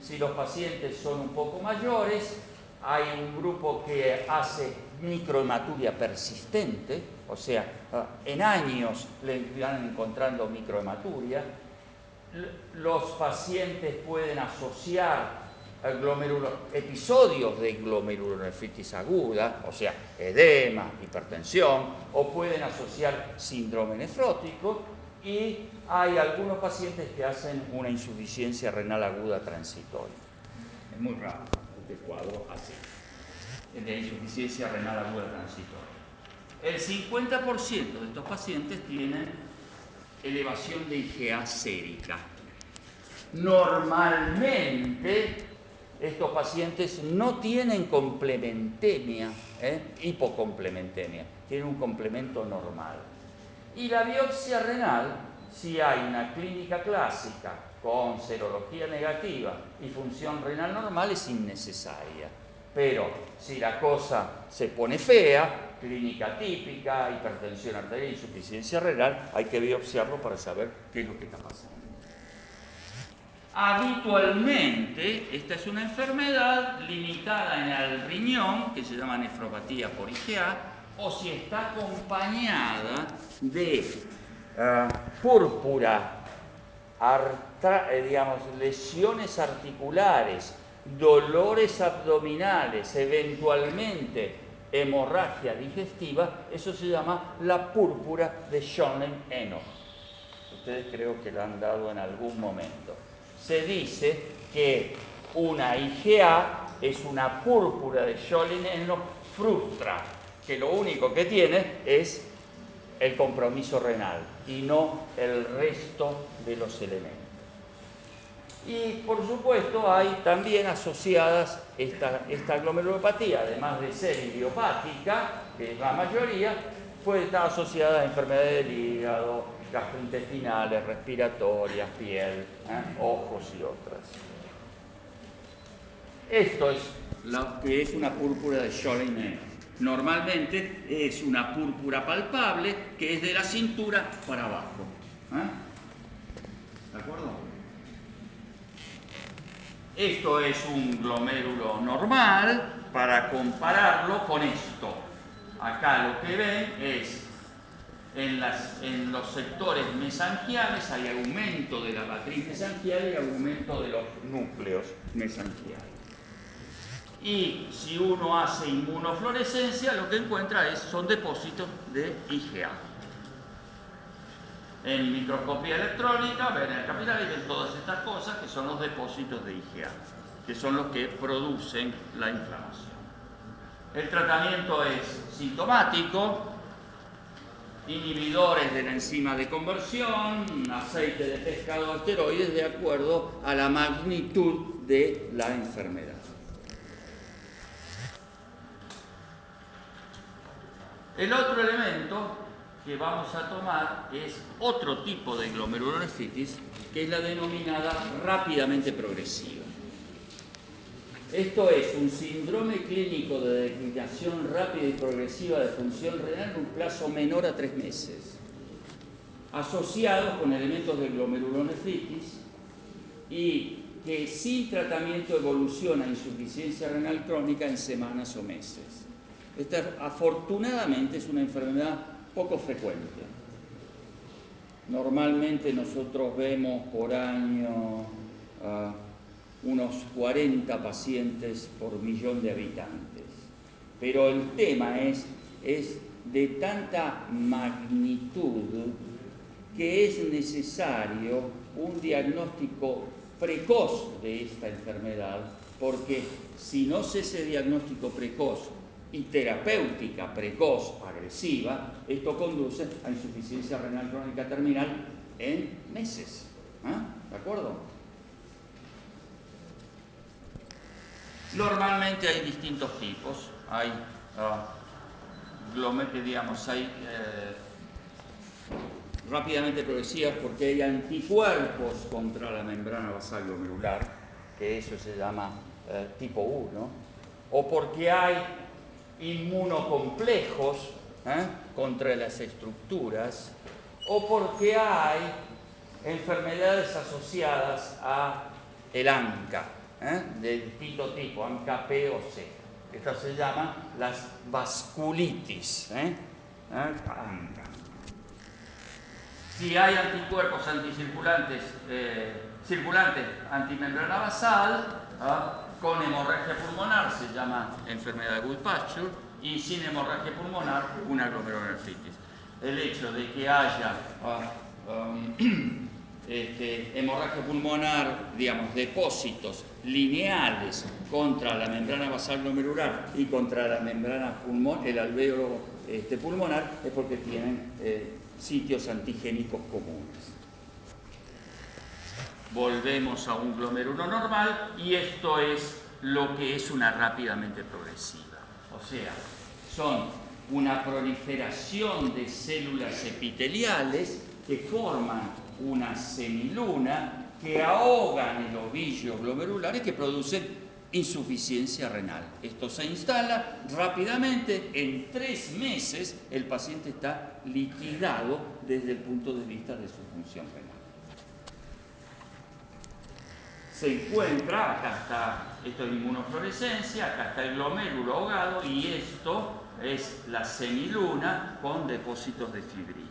Si los pacientes son un poco mayores, hay un grupo que hace microhematuria persistente, o sea, en años le van encontrando microhematuria. Los pacientes pueden asociar episodios de glomerulonefritis aguda, o sea, edema, hipertensión, o pueden asociar síndrome nefrótico, y hay algunos pacientes que hacen una insuficiencia renal aguda transitoria. Es muy raro este cuadro así, de insuficiencia renal aguda transitoria. El 50% de estos pacientes tienen elevación de IgA sérica. Normalmente estos pacientes no tienen complementemia, hipocomplementemia, tienen un complemento normal. Y la biopsia renal, si hay una clínica clásica con serología negativa y función renal normal, es innecesaria. Pero si la cosa se pone fea, clínica típica, hipertensión arterial, insuficiencia renal, hay que biopsiarlo para saber qué es lo que está pasando. Habitualmente, esta es una enfermedad limitada en el riñón, que se llama nefropatía por IgA, o si está acompañada de púrpura, lesiones articulares, dolores abdominales, eventualmente hemorragia digestiva, eso se llama la púrpura de Schönlein-Enoch. Ustedes creo que la han dado en algún momento. Se dice que una IgA es una púrpura de Schönlein-Enoch frustra, que lo único que tiene es el compromiso renal y no el resto de los elementos. Y por supuesto hay también asociadas esta glomerulopatía, además de ser idiopática, que es la mayoría, puede estar asociada a enfermedades del hígado, gastrointestinales, respiratorias, piel, ojos y otras. Esto es lo que es una púrpura de Schönlein-Enoch. Normalmente es una púrpura palpable que es de la cintura para abajo. ¿De acuerdo? Esto es un glomérulo normal para compararlo con esto. Acá lo que ven es en los sectores mesangiales hay aumento de la matriz mesangial y aumento de los núcleos mesangiales. Y si uno hace inmunofluorescencia, lo que encuentra son depósitos de IgA. en microscopía electrónica, ven el capilar y ven todas estas cosas que son los depósitos de IgA, que son los que producen la inflamación. El tratamiento es sintomático, inhibidores de la enzima de conversión, aceite de pescado, esteroides, de acuerdo a la magnitud de la enfermedad. El otro elemento que vamos a tomar es otro tipo de glomerulonefritis, que es la denominada rápidamente progresiva. Esto es un síndrome clínico de declinación rápida y progresiva de función renal en un plazo menor a 3 meses, asociado con elementos de glomerulonefritis y que sin tratamiento evoluciona a insuficiencia renal crónica en semanas o meses. Esta, afortunadamente, es una enfermedad poco frecuente. Normalmente nosotros vemos por año unos 40 pacientes por millón de habitantes. Pero el tema es de tanta magnitud que es necesario un diagnóstico precoz de esta enfermedad, porque si no se hace diagnóstico precoz y terapéutica precoz agresiva, esto conduce a insuficiencia renal crónica terminal en meses. ¿De acuerdo? Normalmente hay distintos tipos. Hay rápidamente progresivas porque hay anticuerpos contra la membrana basal glomerular, que eso se llama tipo 1, o porque hay inmunocomplejos contra las estructuras, o porque hay enfermedades asociadas a el ANCA, de distinto tipo, ANCA P o C. Estas se llaman las vasculitis, ANCA. Si hay anticuerpos anticirculantes, circulantes antimembrana basal, con hemorragia pulmonar se llama enfermedad de Goodpasture, y sin hemorragia pulmonar una glomerulonefritis. El hecho de que haya hemorragia pulmonar, digamos, depósitos lineales contra la membrana basal glomerular y contra la membrana pulmonar, el alvéolo pulmonar, es porque tienen sitios antigénicos comunes. Volvemos a un glomérulo normal y esto es lo que es una rápidamente progresiva. O sea, son una proliferación de células epiteliales que forman una semiluna que ahogan el ovillo glomerular y que producen insuficiencia renal. Esto se instala rápidamente, en 3 meses el paciente está liquidado desde el punto de vista de su función renal. Se encuentra, acá está, esto es inmunofluorescencia, acá está el glomérulo ahogado y esto es la semiluna con depósitos de fibrina.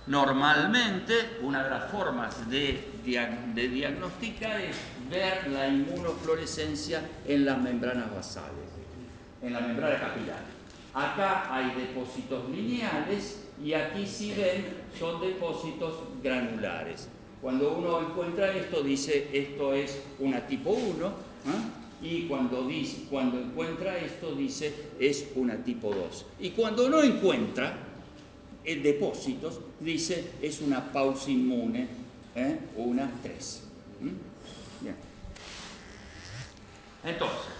Normalmente, una de las formas de diagnosticar es ver la inmunofluorescencia en las membranas basales, en la membrana capilar. Acá hay depósitos lineales y aquí, si ven, son depósitos granulares. Cuando uno encuentra esto, dice esto es una tipo 1, y cuando encuentra esto, dice es una tipo 2. Y cuando no encuentra depósitos, dice es una pausa inmune, una 3. Bien. Entonces,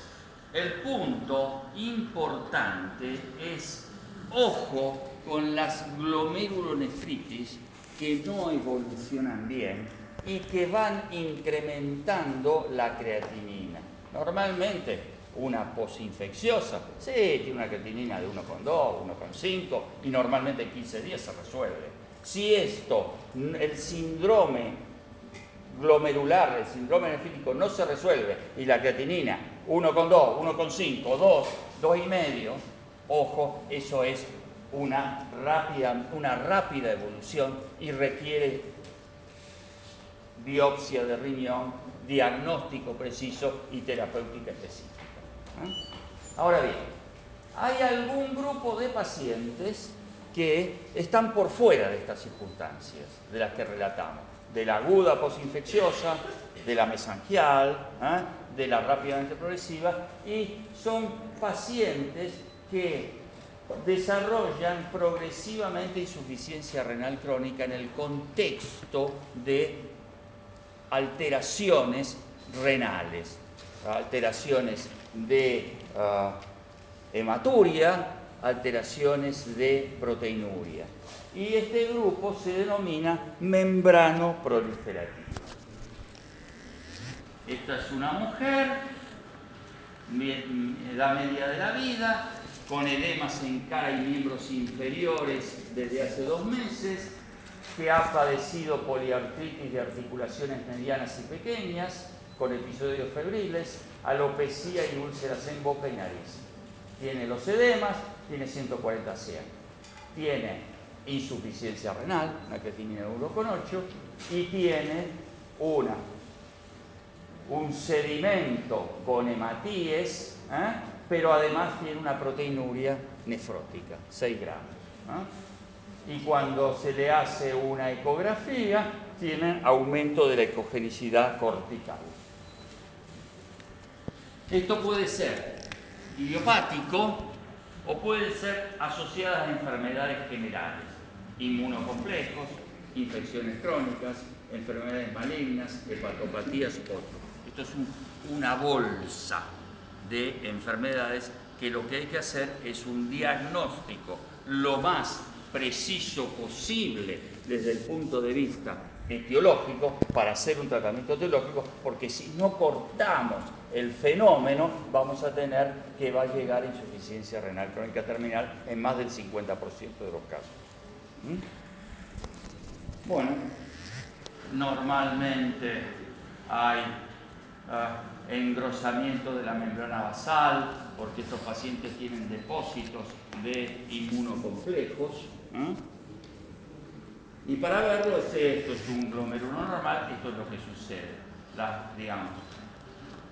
el punto importante es, ojo con las glomerulonefritis que no evolucionan bien y que van incrementando la creatinina. Normalmente una posinfecciosa, sí, tiene una creatinina de 1,2, 1,5 y normalmente en 15 días se resuelve. Si esto, el síndrome glomerular, el síndrome nefrítico no se resuelve y la creatinina 1,2, 1,5, 2, 2,5, ojo, eso es una rápida evolución y requiere biopsia de riñón, diagnóstico preciso y terapéutica específica. Ahora bien, hay algún grupo de pacientes que están por fuera de estas circunstancias, de las que relatamos, de la aguda posinfecciosa, de la mesangial, de la rápidamente progresiva, y son pacientes que desarrollan progresivamente insuficiencia renal crónica en el contexto de alteraciones renales, alteraciones de hematuria, alteraciones de proteinuria. Y este grupo se denomina membrano proliferativo. Esta es una mujer, edad media de la vida, con edemas en cara y miembros inferiores desde hace 2 meses, que ha padecido poliartritis de articulaciones medianas y pequeñas, con episodios febriles, alopecia y úlceras en boca y nariz. Tiene los edemas, tiene 140 CA. Tiene insuficiencia renal, una creatinina de 1,8, y tiene un sedimento con hematíes, pero además tiene una proteinuria nefrótica, 6 gramos. Y cuando se le hace una ecografía, tiene aumento de la ecogenicidad cortical. Esto puede ser idiopático o puede ser asociado a enfermedades generales, inmunocomplejos, infecciones crónicas, enfermedades malignas, hepatopatías, otros. Esto es una bolsa de enfermedades que lo que hay que hacer es un diagnóstico lo más preciso posible desde el punto de vista etiológico para hacer un tratamiento etiológico, porque si no cortamos el fenómeno vamos a tener que va a llegar a insuficiencia renal crónica terminal en más del 50% de los casos. Bueno, normalmente hay engrosamiento de la membrana basal, porque estos pacientes tienen depósitos de inmunocomplejos. Y para verlo, esto es un glomérulo normal, esto es lo que sucede.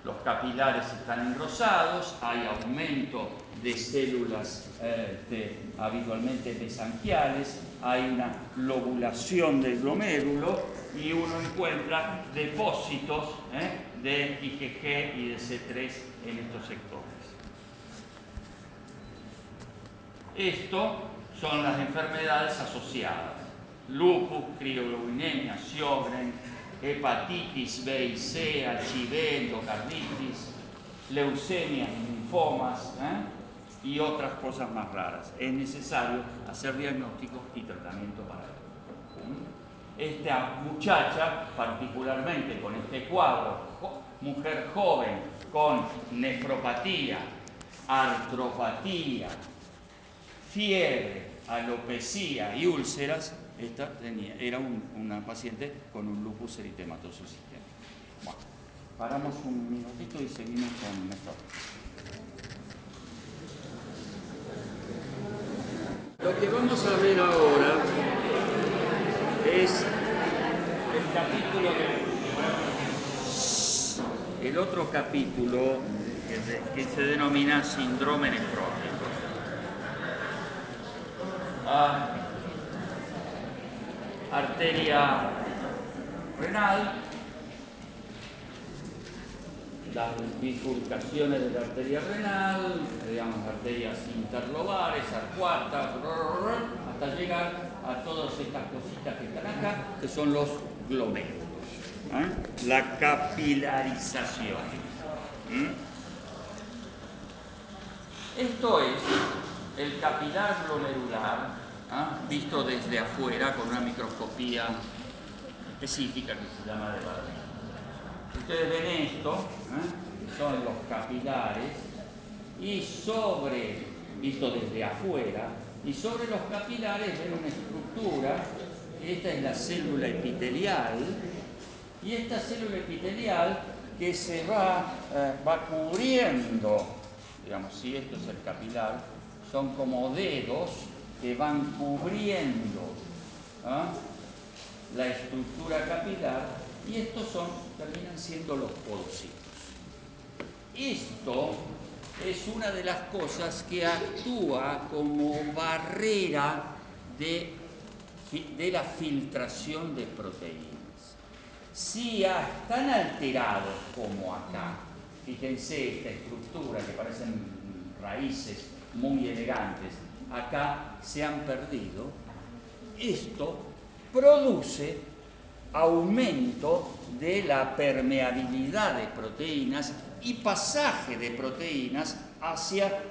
Los capilares están engrosados, hay aumento de células habitualmente mesangiales, hay una lobulación del glomérulo y uno encuentra depósitos de IgG y de C3 en estos sectores. Esto son las enfermedades asociadas: lupus, crioglobulinemia, Sjögren, hepatitis B y C, HIV, endocarditis, leucemias, linfomas y otras cosas más raras. Es necesario hacer diagnóstico y tratamiento para ello. Esta muchacha, particularmente con este cuadro, mujer joven con nefropatía, artropatía, fiebre, alopecia y úlceras, era una paciente con un lupus eritematoso sistémico. Bueno, paramos un minutito y seguimos con Néstor. Lo que vamos a ver ahora es el capítulo el otro capítulo que se denomina síndrome nefrótico. Arteria renal, las bifurcaciones de la arteria renal, arterias interlobares, arcuatas, hasta llegar a todas estas cositas que están acá, que son los glomérulos. La capilarización. Esto es el capilar glomerular, visto desde afuera con una microscopía específica que se llama de Barnett. Ustedes ven esto, que son los capilares, y visto desde afuera, y sobre los capilares ven una estructura, esta es la célula epitelial, y esta célula epitelial que se va cubriendo, si esto es el capilar, son como dedos que van cubriendo la estructura capilar, y estos terminan siendo los podocitos. Esto es una de las cosas que actúa como barrera de la filtración de proteínas. Si están alterados como acá, fíjense esta estructura que parecen raíces muy elegantes, acá se han perdido, esto produce aumento de la permeabilidad de proteínas y pasaje de proteínas hacia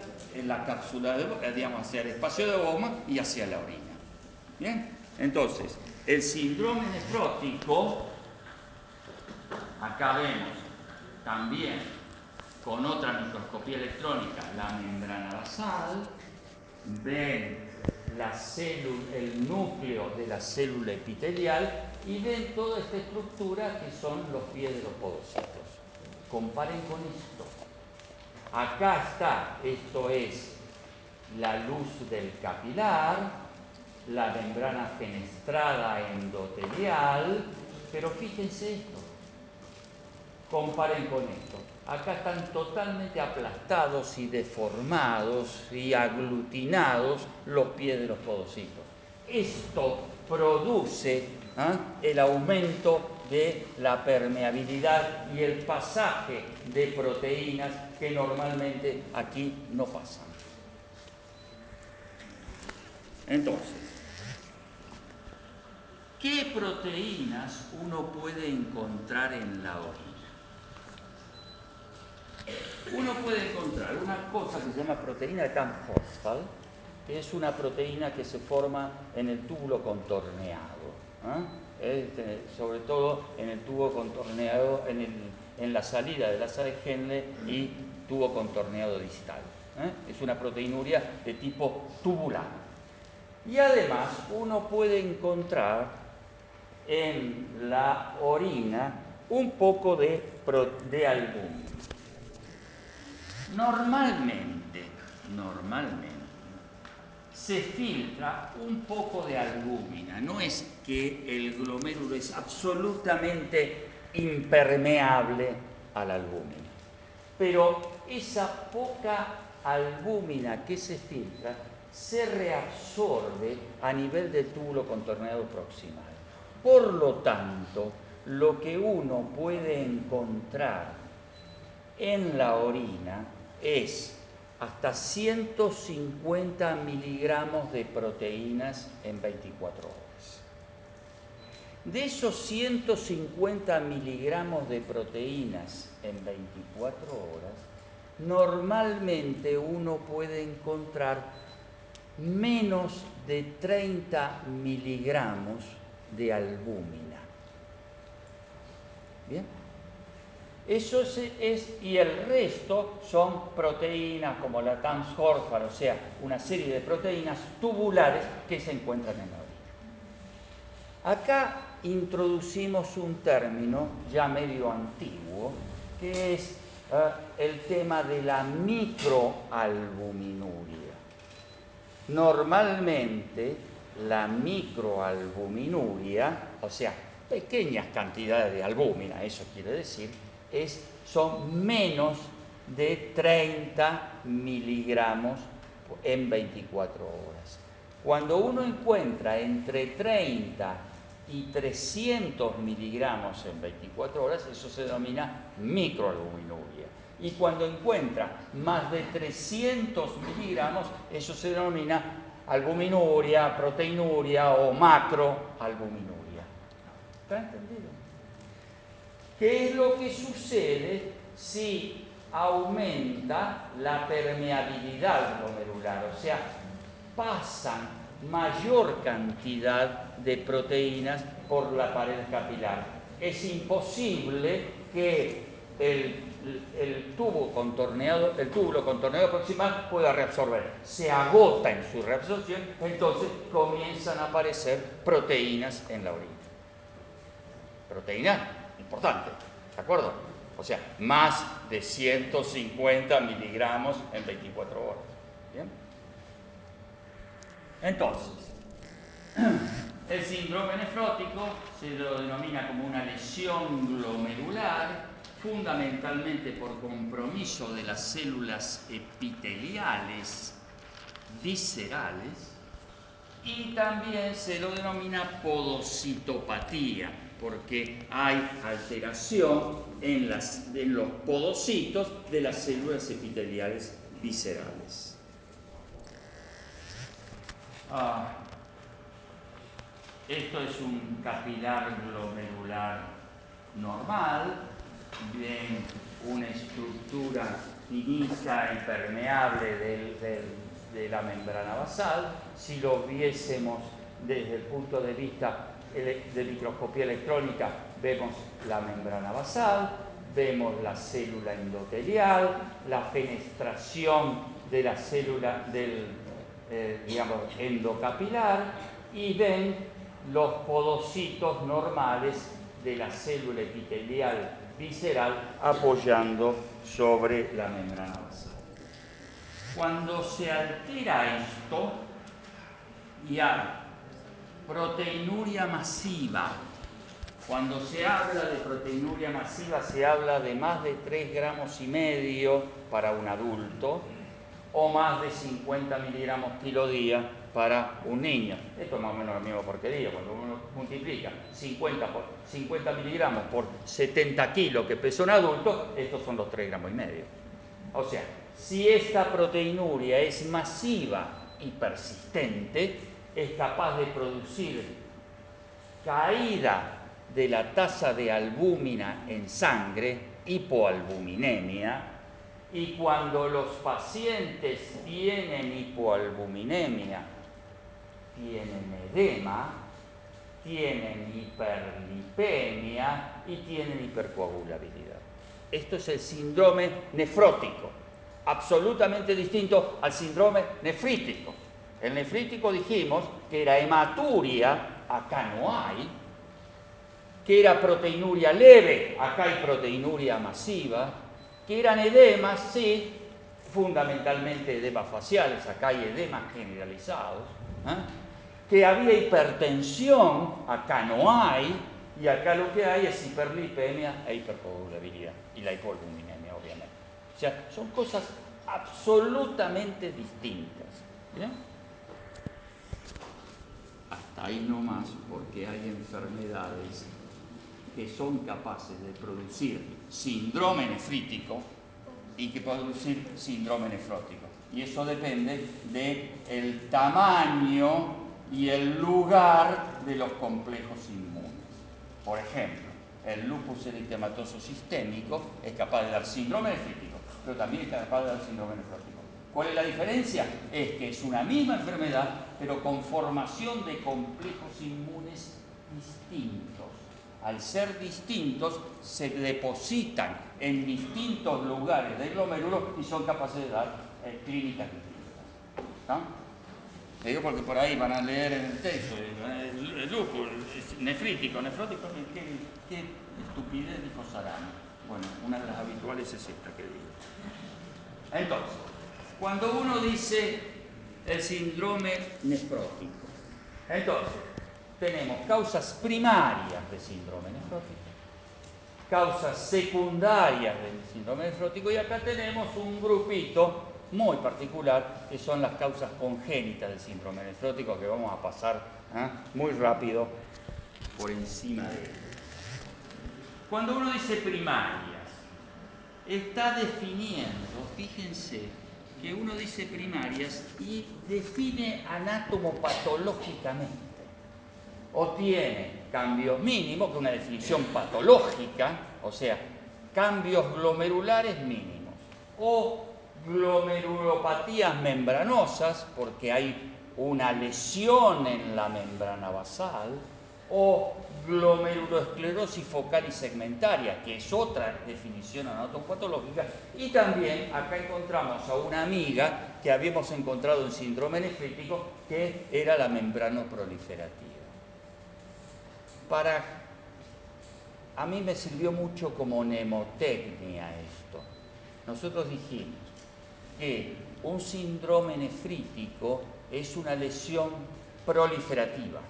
la cápsula, digamos, hacia el espacio de goma y hacia la orina. ¿Bien? Entonces, el síndrome nefrótico, acá vemos también con otra microscopía electrónica la membrana basal, ven el núcleo de la célula epitelial y ven toda esta estructura que son los pies de los podocitos. Comparen con esto. Acá está, esto es la luz del capilar, la membrana fenestrada endotelial, pero fíjense esto. Comparen con esto. Acá están totalmente aplastados y deformados y aglutinados los pies de los podocitos. Esto produce el aumento de la permeabilidad y el pasaje de proteínas que normalmente aquí no pasan. Entonces, ¿qué proteínas uno puede encontrar en la orina? Uno puede encontrar una cosa que se llama proteína de Kamm-Horsfall, que es una proteína que se forma en el túbulo contorneado, sobre todo en el tubo contorneado, en la salida de la asa de Henle y tubo contorneado distal. Es una proteinuria de tipo tubular. Y además uno puede encontrar en la orina un poco de albúmina. Normalmente, se filtra un poco de albúmina. No es que el glomérulo es absolutamente impermeable a la albúmina. Pero esa poca albúmina que se filtra se reabsorbe a nivel del túbulo contorneado proximal. Por lo tanto, lo que uno puede encontrar en la orina es hasta 150 miligramos de proteínas en 24 horas. De esos 150 miligramos de proteínas en 24 horas, normalmente uno puede encontrar menos de 30 miligramos de albúmina. ¿Bien? Eso y el resto son proteínas como la Kamm-Horsfall, o sea, una serie de proteínas tubulares que se encuentran en la orina. Acá introducimos un término ya medio antiguo, que es el tema de la microalbuminuria. Normalmente la microalbuminuria, o sea, pequeñas cantidades de albúmina, eso quiere decir, son menos de 30 miligramos en 24 horas. Cuando uno encuentra entre 30 y 300 miligramos en 24 horas, eso se denomina microalbuminuria. Y cuando encuentra más de 300 miligramos, eso se denomina albuminuria, proteinuria o macroalbuminuria. ¿Está entendido? ¿Qué es lo que sucede si aumenta la permeabilidad glomerular? O sea, pasan mayor cantidad de proteínas por la pared capilar. Es imposible que el túbulo contorneado proximal pueda reabsorber. Se agota en su reabsorción, entonces comienzan a aparecer proteínas en la orina. Proteína importante, ¿de acuerdo? O sea, más de 150 miligramos en 24 horas. ¿Bien? Entonces, el síndrome nefrótico se lo denomina como una lesión glomerular, fundamentalmente por compromiso de las células epiteliales viscerales, y también se lo denomina podocitopatía, porque hay alteración en los podocitos de las células epiteliales viscerales. Esto es un capilar glomerular normal, bien una estructura finita y permeable de la membrana basal. Si lo viésemos desde el punto de vista de microscopía electrónica, vemos la membrana basal, vemos la célula endotelial, la fenestración de la célula del endocapilar, y ven los podocitos normales de la célula epitelial visceral apoyando sobre la membrana basal. Cuando se altera esto y hay proteinuria masiva, cuando se habla de proteinuria masiva se habla de más de 3,5 gramos para un adulto o más de 50 miligramos kilo día para un niño. Esto es más o menos la misma porquería. Cuando uno multiplica 50 miligramos por 70 kilos que pesa un adulto, estos son los 3,5 gramos. O sea, si esta proteinuria es masiva y persistente, es capaz de producir caída de la tasa de albúmina en sangre, hipoalbuminemia, y cuando los pacientes tienen hipoalbuminemia, tienen edema, tienen hiperlipemia y tienen hipercoagulabilidad. Esto es el síndrome nefrótico, absolutamente distinto al síndrome nefrítico. El nefrítico dijimos que era hematuria, acá no hay, que era proteinuria leve, acá hay proteinuria masiva, que eran edemas, sí, fundamentalmente edemas faciales, acá hay edemas generalizados, que había hipertensión, acá no hay, y acá lo que hay es hiperlipemia e hipercoagulabilidad, y la hipoalbuminemia, obviamente. O sea, son cosas absolutamente distintas. ¿Bien? Hasta ahí nomás, porque hay enfermedades que son capaces de producir síndrome nefrítico y que producir síndrome nefrótico. Y eso depende del tamaño y el lugar de los complejos inmunes. Por ejemplo, el lupus eritematoso sistémico es capaz de dar síndrome nefrítico, pero también es capaz de dar síndrome nefrótico. ¿Cuál es la diferencia? Es que es una misma enfermedad, pero con formación de complejos inmunes distintos. Al ser distintos, se depositan en distintos lugares del glomérulo y son capaces de dar clínicas distintas. ¿No? Le digo porque por ahí van a leer en el texto, el lupus, nefrítico, ¿qué estupidez dijo Sarano? Bueno, una de las habituales es esta que digo. Entonces, cuando uno dice el síndrome nefrótico, entonces, tenemos causas primarias de síndrome nefrótico, causas secundarias del síndrome nefrótico, y acá tenemos un grupito muy particular que son las causas congénitas del síndrome nefrótico, que vamos a pasar muy rápido por encima de ello. Cuando uno dice primarias, está definiendo, fíjense, que uno dice primarias y define anatomopatológicamente. O tiene cambios mínimos, que es una definición patológica, o sea, cambios glomerulares mínimos, o glomerulopatías membranosas, porque hay una lesión en la membrana basal, o glomeruloesclerosis focal y segmentaria, que es otra definición anatomopatológica, y también acá encontramos a una amiga que habíamos encontrado en síndrome nefrítico, que era la membranoproliferativa. A mí me sirvió mucho como mnemotecnia esto. Nosotros dijimos que un síndrome nefrítico es una lesión proliferativa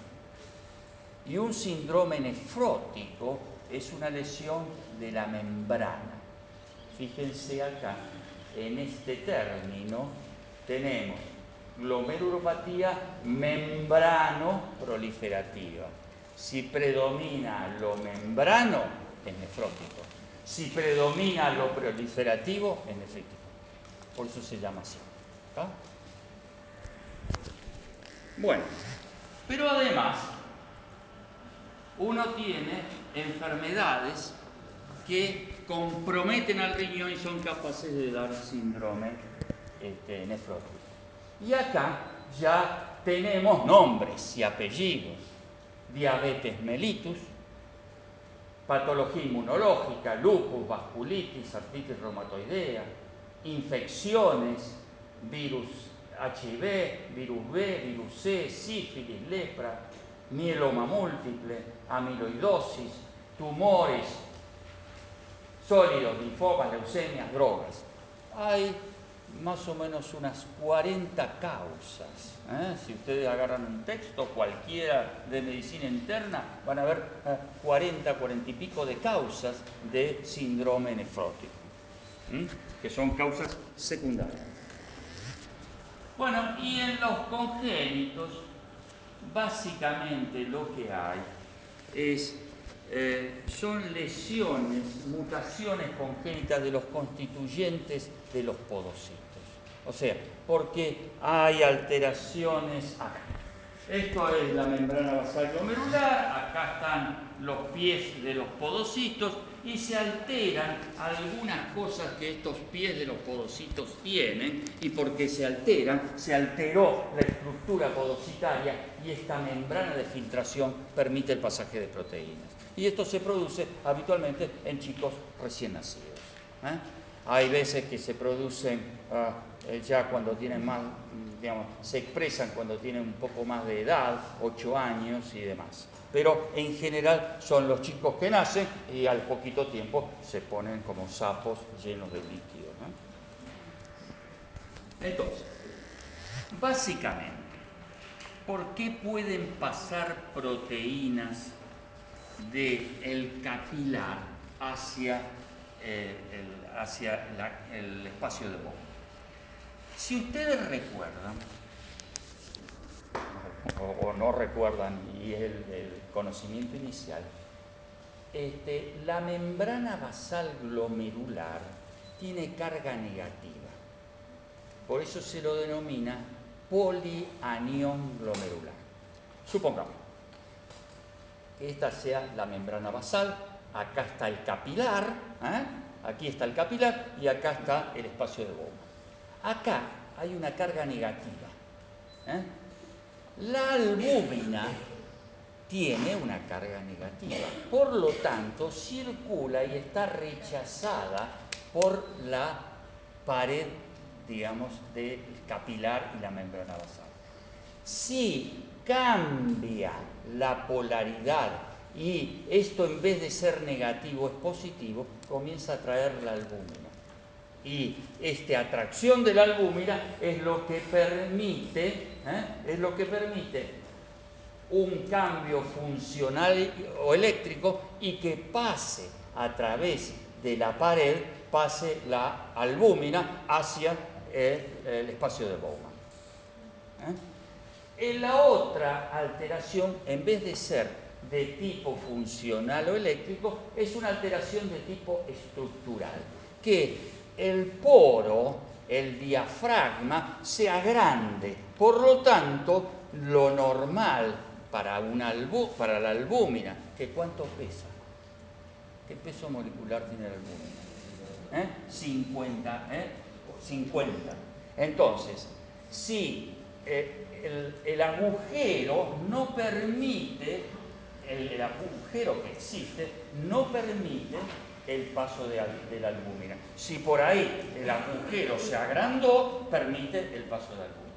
y un síndrome nefrótico es una lesión de la membrana. Fíjense acá, en este término tenemos glomerulopatía membrano-proliferativa. Si predomina lo membrano, es nefrótico. Si predomina lo proliferativo, es nefrítico. Por eso se llama así. ¿Está? Bueno, pero además, uno tiene enfermedades que comprometen al riñón y son capaces de dar síndrome nefrótico. Y acá ya tenemos nombres y apellidos. Diabetes mellitus, patología inmunológica, lupus, vasculitis, artritis reumatoidea, infecciones, virus HIV, virus B, virus C, sífilis, lepra, mieloma múltiple, amiloidosis, tumores sólidos, linfomas, leucemias, drogas. Hay más o menos unas 40 causas. Si ustedes agarran un texto cualquiera de medicina interna, van a ver 40 y pico de causas de síndrome nefrótico, que son causas secundarias. Bueno, y en los congénitos, básicamente lo que hay son lesiones, mutaciones congénitas de los constituyentes de los podocitos. O sea, porque hay alteraciones acá. Esto es la membrana basal glomerular, acá están los pies de los podocitos y se alteran algunas cosas que estos pies de los podocitos tienen, y porque se alteran, se alteró la estructura podocitaria y esta membrana de filtración permite el pasaje de proteínas. Y esto se produce habitualmente en chicos recién nacidos. Hay veces que se producen ya cuando tienen más, digamos, se expresan cuando tienen un poco más de edad, 8 años y demás. Pero en general son los chicos que nacen y al poquito tiempo se ponen como sapos llenos de líquido, Entonces, básicamente, ¿por qué pueden pasar proteínas del capilar hacia el espacio de Bowman? Si ustedes recuerdan, o no recuerdan, y es el conocimiento inicial, la membrana basal glomerular tiene carga negativa. Por eso se lo denomina polianión glomerular. Supongamos que esta sea la membrana basal, acá está el capilar, aquí está el capilar y acá está el espacio de Bowman. Acá hay una carga negativa. La albúmina tiene una carga negativa, por lo tanto circula y está rechazada por la pared, digamos, del capilar y la membrana basal. Si cambia la polaridad y esto en vez de ser negativo es positivo, comienza a atraer la albúmina. Y esta atracción de la albúmina es lo que permite un cambio funcional o eléctrico y que pase a través de la pared, pase la albúmina hacia el espacio de Bowman. En la otra alteración, en vez de ser de tipo funcional o eléctrico, es una alteración de tipo estructural, que el poro, el diafragma, se agrande. Por lo tanto, lo normal para la albúmina, que ¿cuánto pesa? ¿Qué peso molecular tiene la albúmina? 50. Entonces, si el agujero no permite, el agujero que existe no permite el paso de la albúmina. Si por ahí el agujero se agrandó, permite el paso de la albúmina.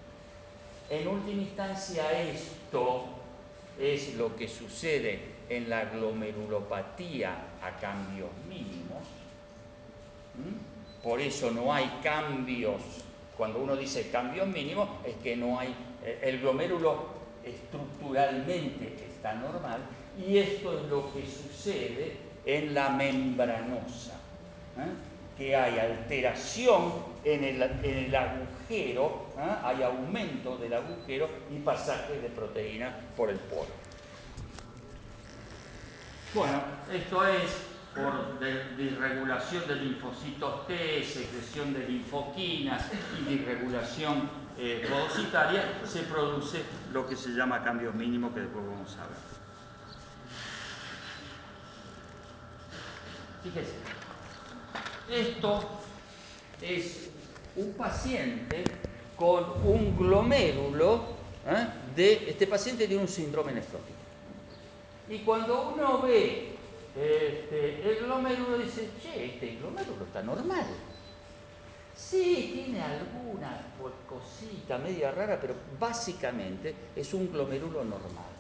En última instancia, esto es lo que sucede en la glomerulopatía a cambios mínimos. Por eso no hay cambios. Cuando uno dice cambios mínimos, es que no hay, el glomérulo estructuralmente está normal, y esto es lo que sucede en la membranosa. que hay alteración en el agujero, hay aumento del agujero y pasaje de proteína por el polo. Bueno, esto es por disregulación de linfocitos T, secreción de linfoquinas y disregulación podocitaria, se produce lo que se llama cambios mínimos, que después vamos a ver. Fíjese, esto es un paciente con un glomérulo, este paciente tiene un síndrome nefrótico. Y cuando uno ve el glomérulo, dice, che, este glomérulo está normal. Sí, tiene alguna cosita media rara, pero básicamente es un glomérulo normal.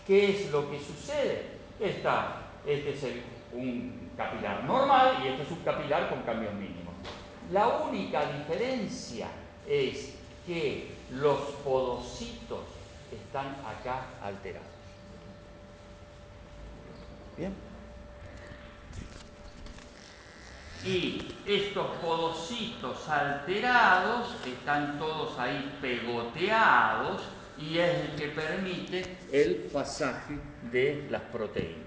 ¿Qué es lo que sucede? Este es un capilar normal y este es un capilar con cambios mínimos. La única diferencia es que los podocitos están acá alterados. ¿Bien? Y estos podocitos alterados están todos ahí pegoteados y es el que permite el pasaje de las proteínas.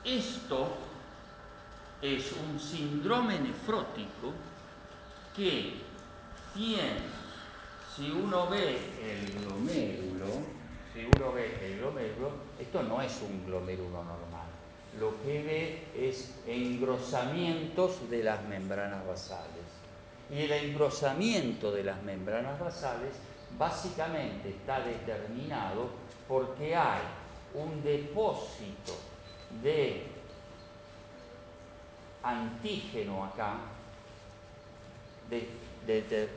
Esto es un síndrome nefrótico que tiene, si uno ve el glomérulo, esto no es un glomérulo normal. Lo que ve es engrosamientos de las membranas basales. Y el engrosamiento de las membranas basales básicamente está determinado porque hay un depósito de antígeno acá, de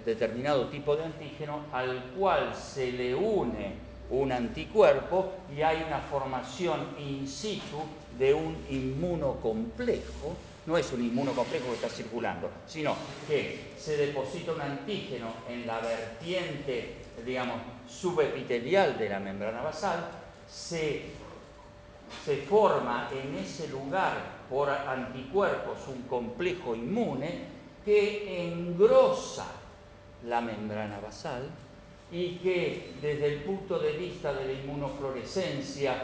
determinado tipo de antígeno, al cual se le une un anticuerpo y hay una formación in situ de un inmunocomplejo. No es un inmunocomplejo que está circulando, sino que se deposita un antígeno en la vertiente, digamos, subepitelial de la membrana basal, se forma en ese lugar por anticuerpos un complejo inmune que engrosa la membrana basal y que desde el punto de vista de la inmunofluorescencia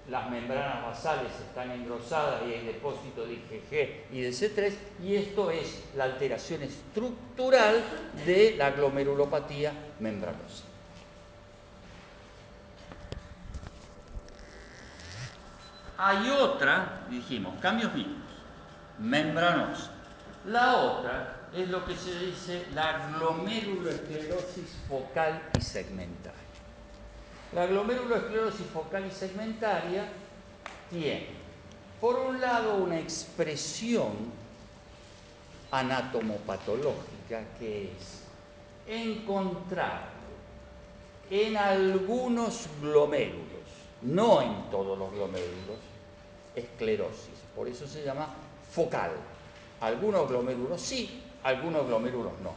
las membranas basales están engrosadas y hay depósito de IgG y de C3, y esto es la alteración estructural de la glomerulopatía membranosa. Hay otra, dijimos, cambios mínimos, membranosa. La otra es lo que se dice la glomeruloesclerosis focal y segmentaria. La glomeruloesclerosis focal y segmentaria tiene, por un lado, una expresión anatomopatológica que es encontrar en algunos glomérulos, no en todos los glomérulos, esclerosis. Por eso se llama focal. Algunos glomérulos sí, algunos glomérulos no.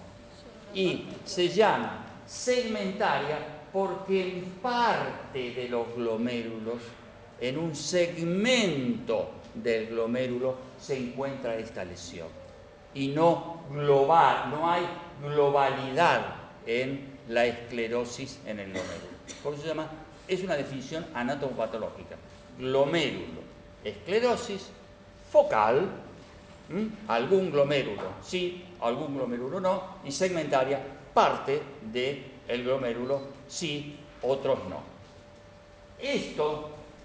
Y se llama segmentaria porque en parte de los glomérulos, en un segmento del glomérulo, se encuentra esta lesión. Y no global, no hay globalidad en la esclerosis en el glomérulo. Por eso se llama, es una definición anatomopatológica. Glomérulo, esclerosis focal, algún glomérulo sí, algún glomérulo no, y segmentaria, parte del glomérulo sí, otros no.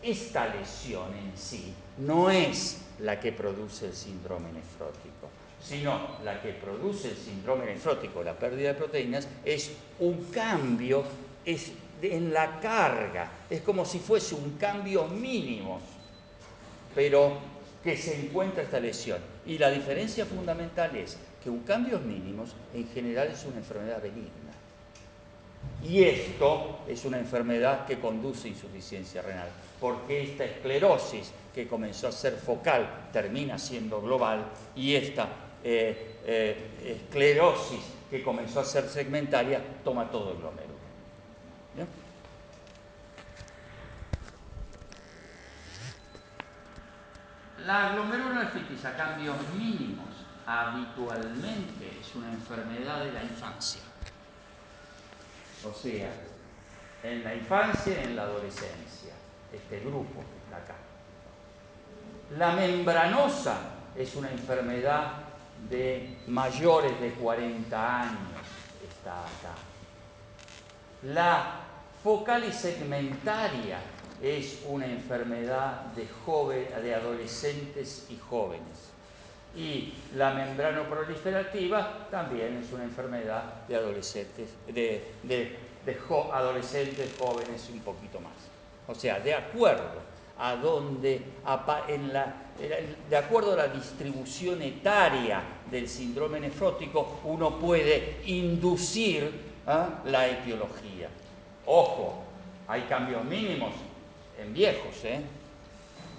Esta lesión en sí no es la que produce el síndrome nefrótico, sino la que produce el síndrome nefrótico, la pérdida de proteínas, es un cambio en la carga, es como si fuese un cambio mínimo, pero que se encuentra esta lesión. Y la diferencia fundamental es que un cambio mínimos en general es una enfermedad benigna. Y esto es una enfermedad que conduce a insuficiencia renal, porque esta esclerosis que comenzó a ser focal termina siendo global y esta esclerosis que comenzó a ser segmentaria, toma todo el glomérulo. ¿Bien? La glomerulonefritis a cambios mínimos habitualmente es una enfermedad de la infancia. O sea, en la infancia y en la adolescencia, este grupo que está acá. La membranosa es una enfermedad de mayores de 40 años, está acá. La focal y segmentaria es una enfermedad de adolescentes y jóvenes. Y la membrano proliferativa también es una enfermedad de adolescentes, adolescentes, jóvenes y un poquito más. O sea, de acuerdo a de acuerdo a la distribución etaria del síndrome nefrótico, uno puede inducir la etiología. Ojo, hay cambios mínimos en viejos,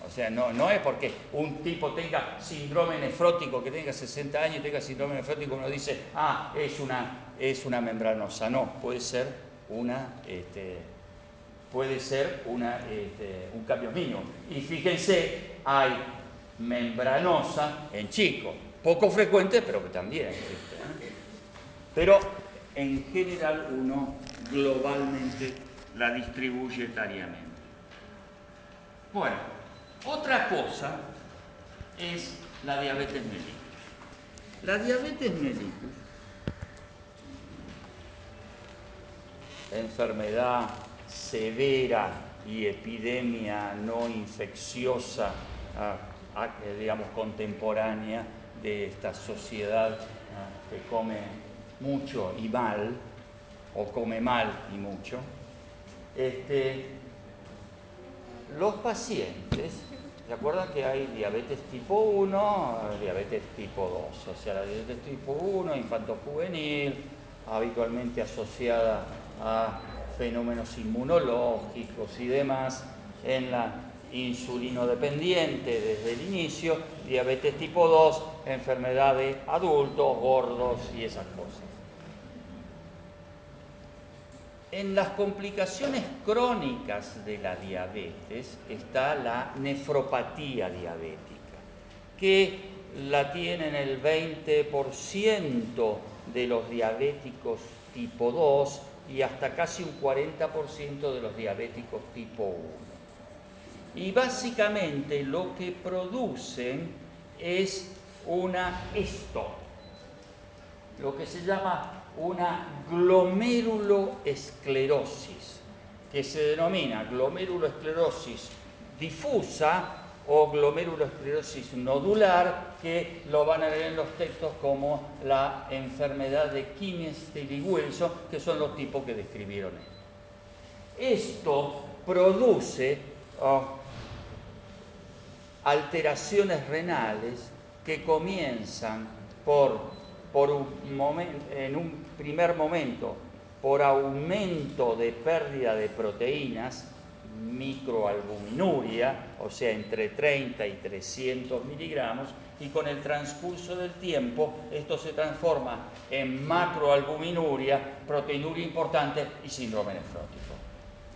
O sea, no es porque un tipo tenga síndrome nefrótico, que tenga 60 años y tenga síndrome nefrótico, uno dice, es una membranosa. No, puede ser un cambio mínimo. Y fíjense, hay membranosa en chicos, poco frecuente, pero que también existe. Pero en general uno globalmente la distribuye etariamente. Bueno, otra cosa es la diabetes mellitus. La diabetes mellitus, enfermedad severa y epidemia no infecciosa, digamos, contemporánea de esta sociedad que come mucho y mal, o come mal y mucho, los pacientes, ¿se acuerdan que hay diabetes tipo 1, diabetes tipo 2? O sea, la diabetes tipo 1, infantojuvenil, habitualmente asociada a fenómenos inmunológicos y demás, en la insulinodependiente desde el inicio, diabetes tipo 2, enfermedad de adultos, gordos y esas cosas. En las complicaciones crónicas de la diabetes está la nefropatía diabética, que la tienen el 20% de los diabéticos tipo 2 y hasta casi un 40% de los diabéticos tipo 1. Y básicamente lo que producen es lo que se llama una glomeruloesclerosis, que se denomina glomeruloesclerosis difusa o glomeruloesclerosis nodular, que lo van a leer en los textos como la enfermedad de Kienster-Wilson, que son los tipos que describieron ellos. Esto produce alteraciones renales que comienzan en un primer momento por aumento de pérdida de proteínas, microalbuminuria, o sea, entre 30 y 300 miligramos, y con el transcurso del tiempo esto se transforma en macroalbuminuria, proteinuria importante y síndrome nefrótico.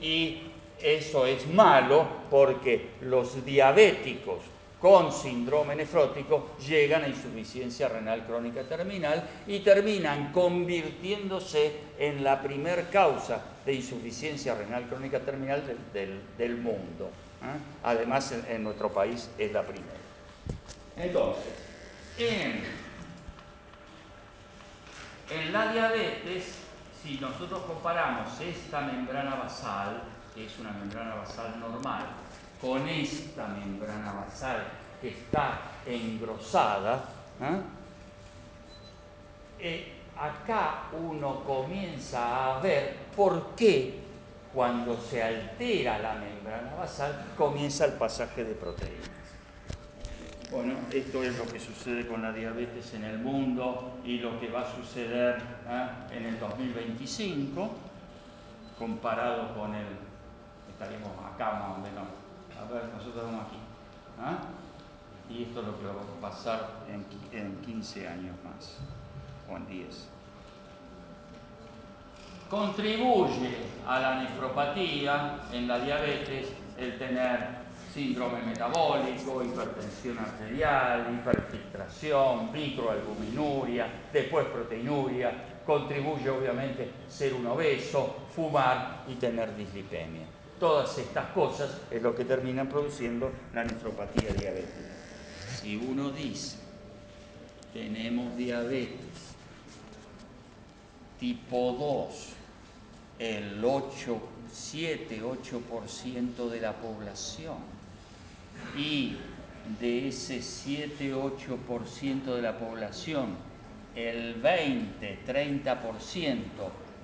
Y eso es malo porque los diabéticos con síndrome nefrótico llegan a insuficiencia renal crónica terminal y terminan convirtiéndose en la primer causa de insuficiencia renal crónica terminal del mundo. Además, en nuestro país es la primera. Entonces, en la diabetes, si nosotros comparamos esta membrana basal, que es una membrana basal normal, con esta membrana basal que está engrosada, acá uno comienza a ver por qué cuando se altera la membrana basal comienza el pasaje de proteínas. Bueno, esto es lo que sucede con la diabetes en el mundo y lo que va a suceder en el 2025, comparado con estaríamos acá más o menos, a ver, nosotros estamos aquí, y esto es lo que va a pasar en 15 años más, o en 10. Contribuye a la nefropatía en la diabetes el tener síndrome metabólico, hipertensión arterial, hiperfiltración, microalbuminuria, después proteinuria. Contribuye obviamente ser un obeso, fumar y tener dislipemia. Todas estas cosas es lo que terminan produciendo la nefropatía diabética. Si uno dice, tenemos diabetes tipo 2, el 7-8% de la población, y de ese 7-8% de la población, el 20-30%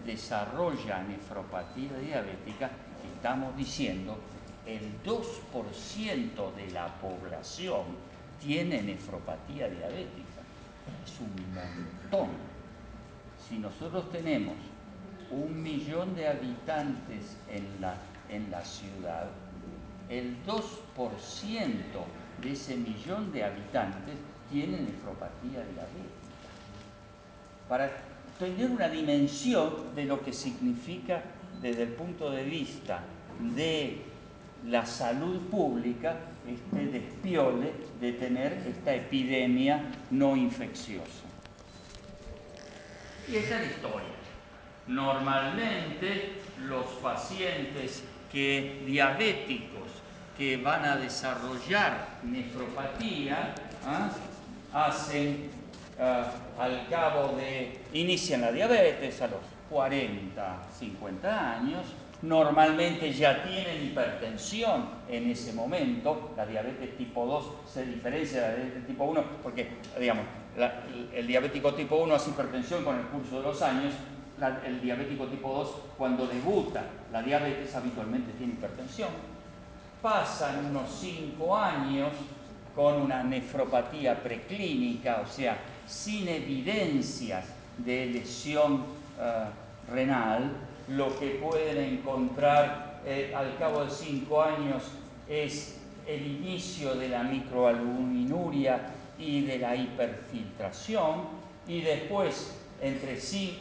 desarrolla nefropatía diabética, estamos diciendo el 2% de la población tiene nefropatía diabética. Es un montón. Si nosotros tenemos 1 millón de habitantes en la ciudad, el 2% de ese millón de habitantes tiene nefropatía diabética. Para tener una dimensión de lo que significa desde el punto de vista de la salud pública este despiole de tener esta epidemia no infecciosa. Y esta es la historia. Normalmente los pacientes diabéticos que van a desarrollar nefropatía al cabo inician la diabetes a los 40, 50 años, normalmente ya tienen hipertensión en ese momento. La diabetes tipo 2 se diferencia de la diabetes tipo 1 porque, digamos, el diabético tipo 1 hace hipertensión con el curso de los años. El diabético tipo 2, cuando debuta la diabetes, habitualmente tiene hipertensión. Pasan unos 5 años con una nefropatía preclínica, o sea, sin evidencias de lesión renal. Lo que pueden encontrar al cabo de 5 años es el inicio de la microalbuminuria y de la hiperfiltración, y después,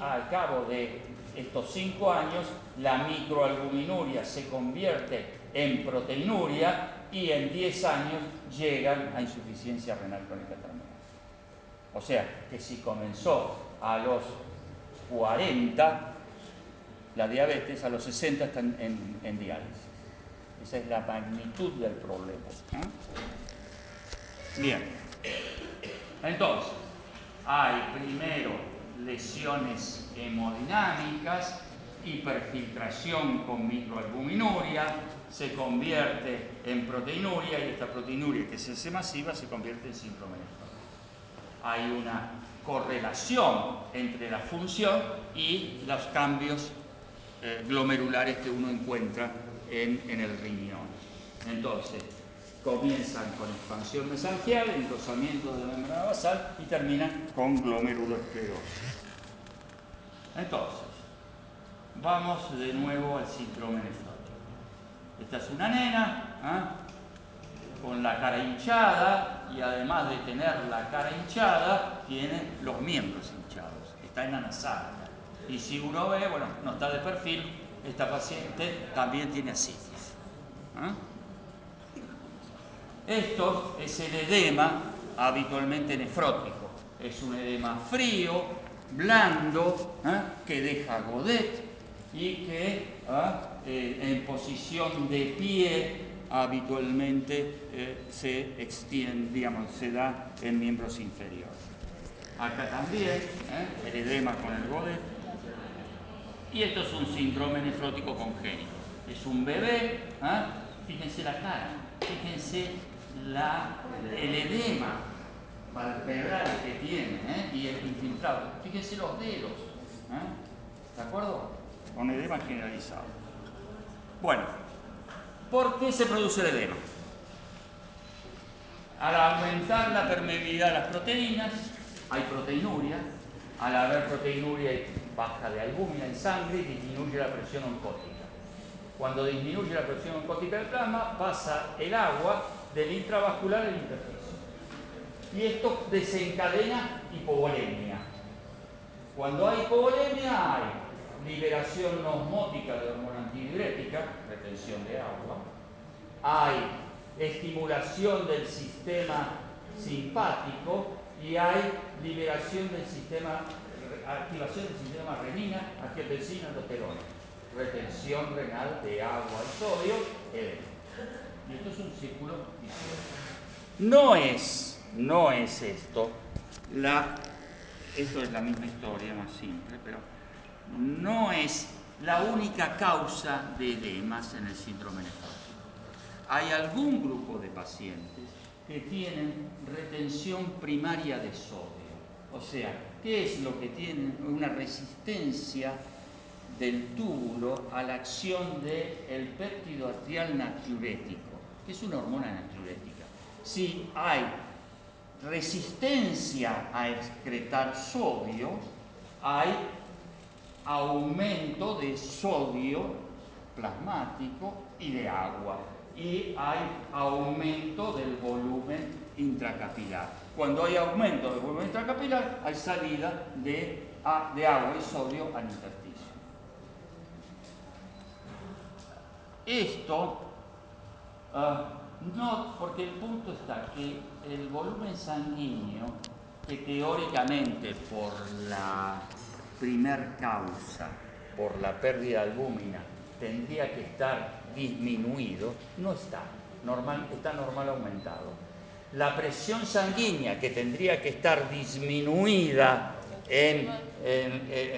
al cabo de estos 5 años, la microalbuminuria se convierte en proteinuria y en 10 años llegan a insuficiencia renal crónica terminal. O sea, que si comenzó a los 40, la diabetes a los 60 están en diálisis. Esa es la magnitud del problema. Bien. Entonces, hay primero lesiones hemodinámicas, hiperfiltración con microalbuminuria, se convierte en proteinuria, y esta proteinuria que se hace masiva se convierte en síndrome nefrótico. Hay una correlación entre la función y los cambios glomerulares que uno encuentra en el riñón. Entonces, comienzan con expansión mesangial, engrosamiento de la membrana basal y terminan con glomerulosclerosis. Entonces, vamos de nuevo al síndrome nefrótico. Esta es una nena con la cara hinchada, y además de tener la cara hinchada, tiene los miembros hinchados, está enanasada. Y si uno ve, bueno, no está de perfil, esta paciente también tiene ascitis. Esto es el edema habitualmente nefrótico. Es un edema frío, blando, que deja godet y que en posición de pie habitualmente se extiende, digamos, se da en miembros inferiores. Acá también el edema con el godet. Y esto es un síndrome nefrótico congénito. Es un bebé, fíjense la cara, fíjense el edema palpebral que tiene y el infiltrado. Fíjense los dedos, ¿de acuerdo? Con edema generalizado. Bueno, ¿por qué se produce el edema? Al aumentar la permeabilidad de las proteínas, hay proteinuria. Al haber proteinuria hay baja de albúmina en sangre y disminuye la presión oncótica. Cuando disminuye la presión oncótica del plasma, pasa el agua del intravascular al intersticio. Y esto desencadena hipovolemia. Cuando hay hipovolemia hay liberación no osmótica de hormona antidiurética, retención de agua. Hay estimulación del sistema simpático y hay liberación del sistema, activación del sistema renina, angiotensina, aldosterona. Retención renal de agua y sodio, edema. Y esto es un círculo vicioso. No es esto es la misma historia, más simple, pero no es la única causa de edemas en el síndrome nefrótico. Hay algún grupo de pacientes que tienen retención primaria de sodio. O sea, ¿qué es lo que tienen? Una resistencia del túbulo a la acción del péptido arterial natriurético, que es una hormona natriurética. Si hay resistencia a excretar sodio, hay aumento de sodio plasmático y de agua, y hay aumento del volumen intracapilar. Cuando hay aumento del volumen intracapilar, hay salida de agua y sodio al intersticio. Esto no, porque el punto está que el volumen sanguíneo, que teóricamente por la primer causa, por la pérdida de albúmina, tendría que estar disminuido, no está. Está normal aumentado. La presión sanguínea, que tendría que estar disminuida en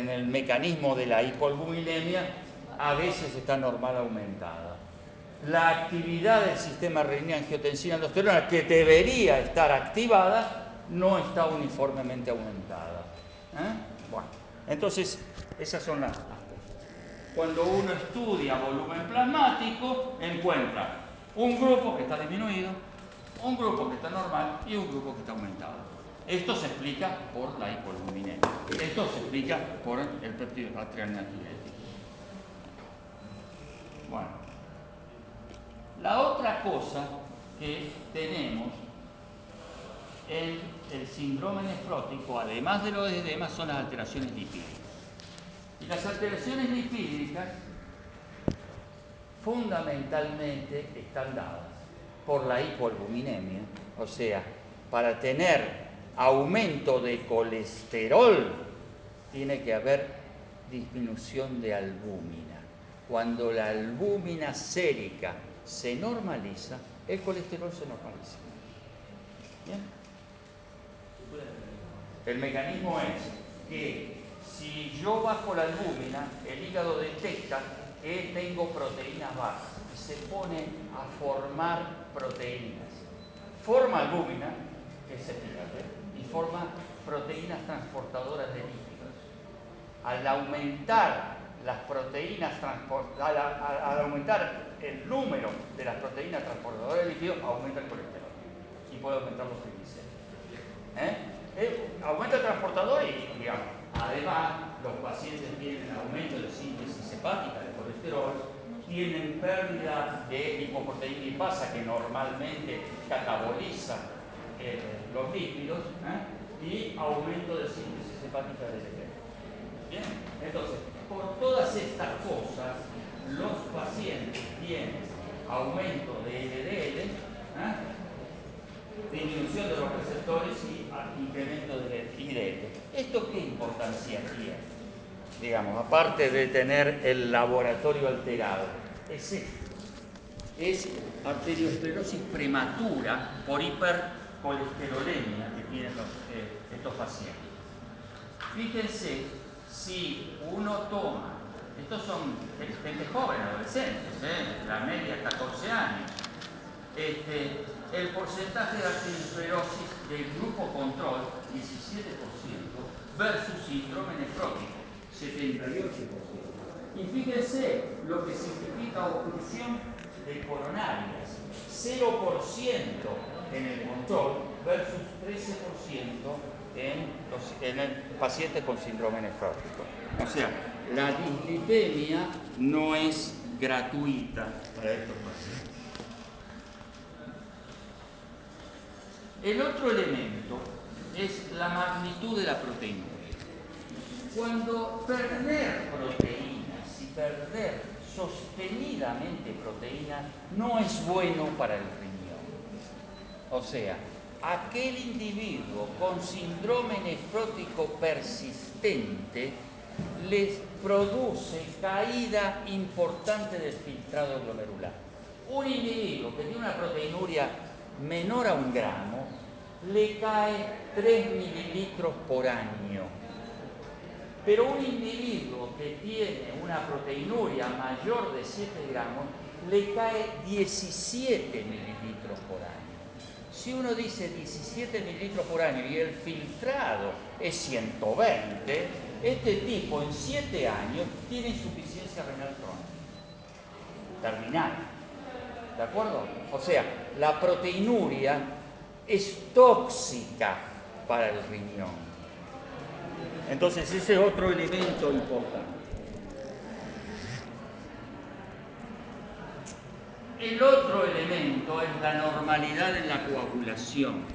el mecanismo de la hipoalbuminemia, a veces está normal aumentada. La actividad del sistema renina-angiotensina-aldosterona, que debería estar activada, no está uniformemente aumentada. Bueno, entonces, esas son las cosas. Cuando uno estudia volumen plasmático, encuentra un grupo que está disminuido, un grupo que está normal y un grupo que está aumentado. Esto se explica por la hipoalbuminemia. Esto se explica por el péptido arterial natriurético. Bueno. La otra cosa que tenemos en el síndrome nefrótico, además de los edemas, son las alteraciones lipídicas. Y las alteraciones lipídicas fundamentalmente están dadas por la hipoalbuminemia, o sea, para tener aumento de colesterol tiene que haber disminución de albúmina. Cuando la albúmina sérica se normaliza, el colesterol se normaliza. ¿Bien? El mecanismo es que si yo bajo la albúmina, el hígado detecta que tengo proteínas bajas y se pone a formar proteínas. Forma albúmina, que es el hígado, y forma proteínas transportadoras de lípidos. Al aumentar las proteínas al aumentar el número de las proteínas transportadoras de lípidos, aumenta el colesterol y puede aumentar los triglicéridos. Aumenta el transportador y, digamos, además los pacientes tienen aumento de síntesis hepática de colesterol, tienen pérdida de lipoproteína lipasa, que normalmente cataboliza los lípidos, y aumento de síntesis hepática de LDL. Bien, entonces, por todas estas cosas, los pacientes tienen aumento de LDL, disminución de los receptores y incremento del IDL. ¿Esto qué importancia tiene? Digamos, aparte de tener el laboratorio alterado, es esto. Es arteriosclerosis prematura por hipercolesterolemia que tienen estos pacientes. Fíjense, si uno toma, estos son gente joven, adolescentes, la media es 14 años, el porcentaje de arteriosclerosis del grupo control, 17%, versus síndrome nefrótico, 78%. Y fíjense lo que significa oclusión de coronarias, 0% en el control versus 13% en el paciente con síndrome nefrótico. O sea, la dislipemia no es gratuita para estos pacientes. El otro elemento es la magnitud de la proteinuria. Cuando perder proteínas y perder sostenidamente proteínas no es bueno para el riñón. O sea, aquel individuo con síndrome nefrótico persistente les produce caída importante del filtrado glomerular. Un individuo que tiene una proteinuria menor a 1 gramo le cae 3 mililitros por año. Pero un individuo que tiene una proteinuria mayor de 7 gramos le cae 17 mililitros por año. Si uno dice 17 mililitros por año y el filtrado es 120, este tipo en 7 años tiene insuficiencia renal crónica, terminal. ¿De acuerdo? O sea, la proteinuria es tóxica para el riñón. Entonces ese es otro elemento importante. El otro elemento es la normalidad en la coagulación.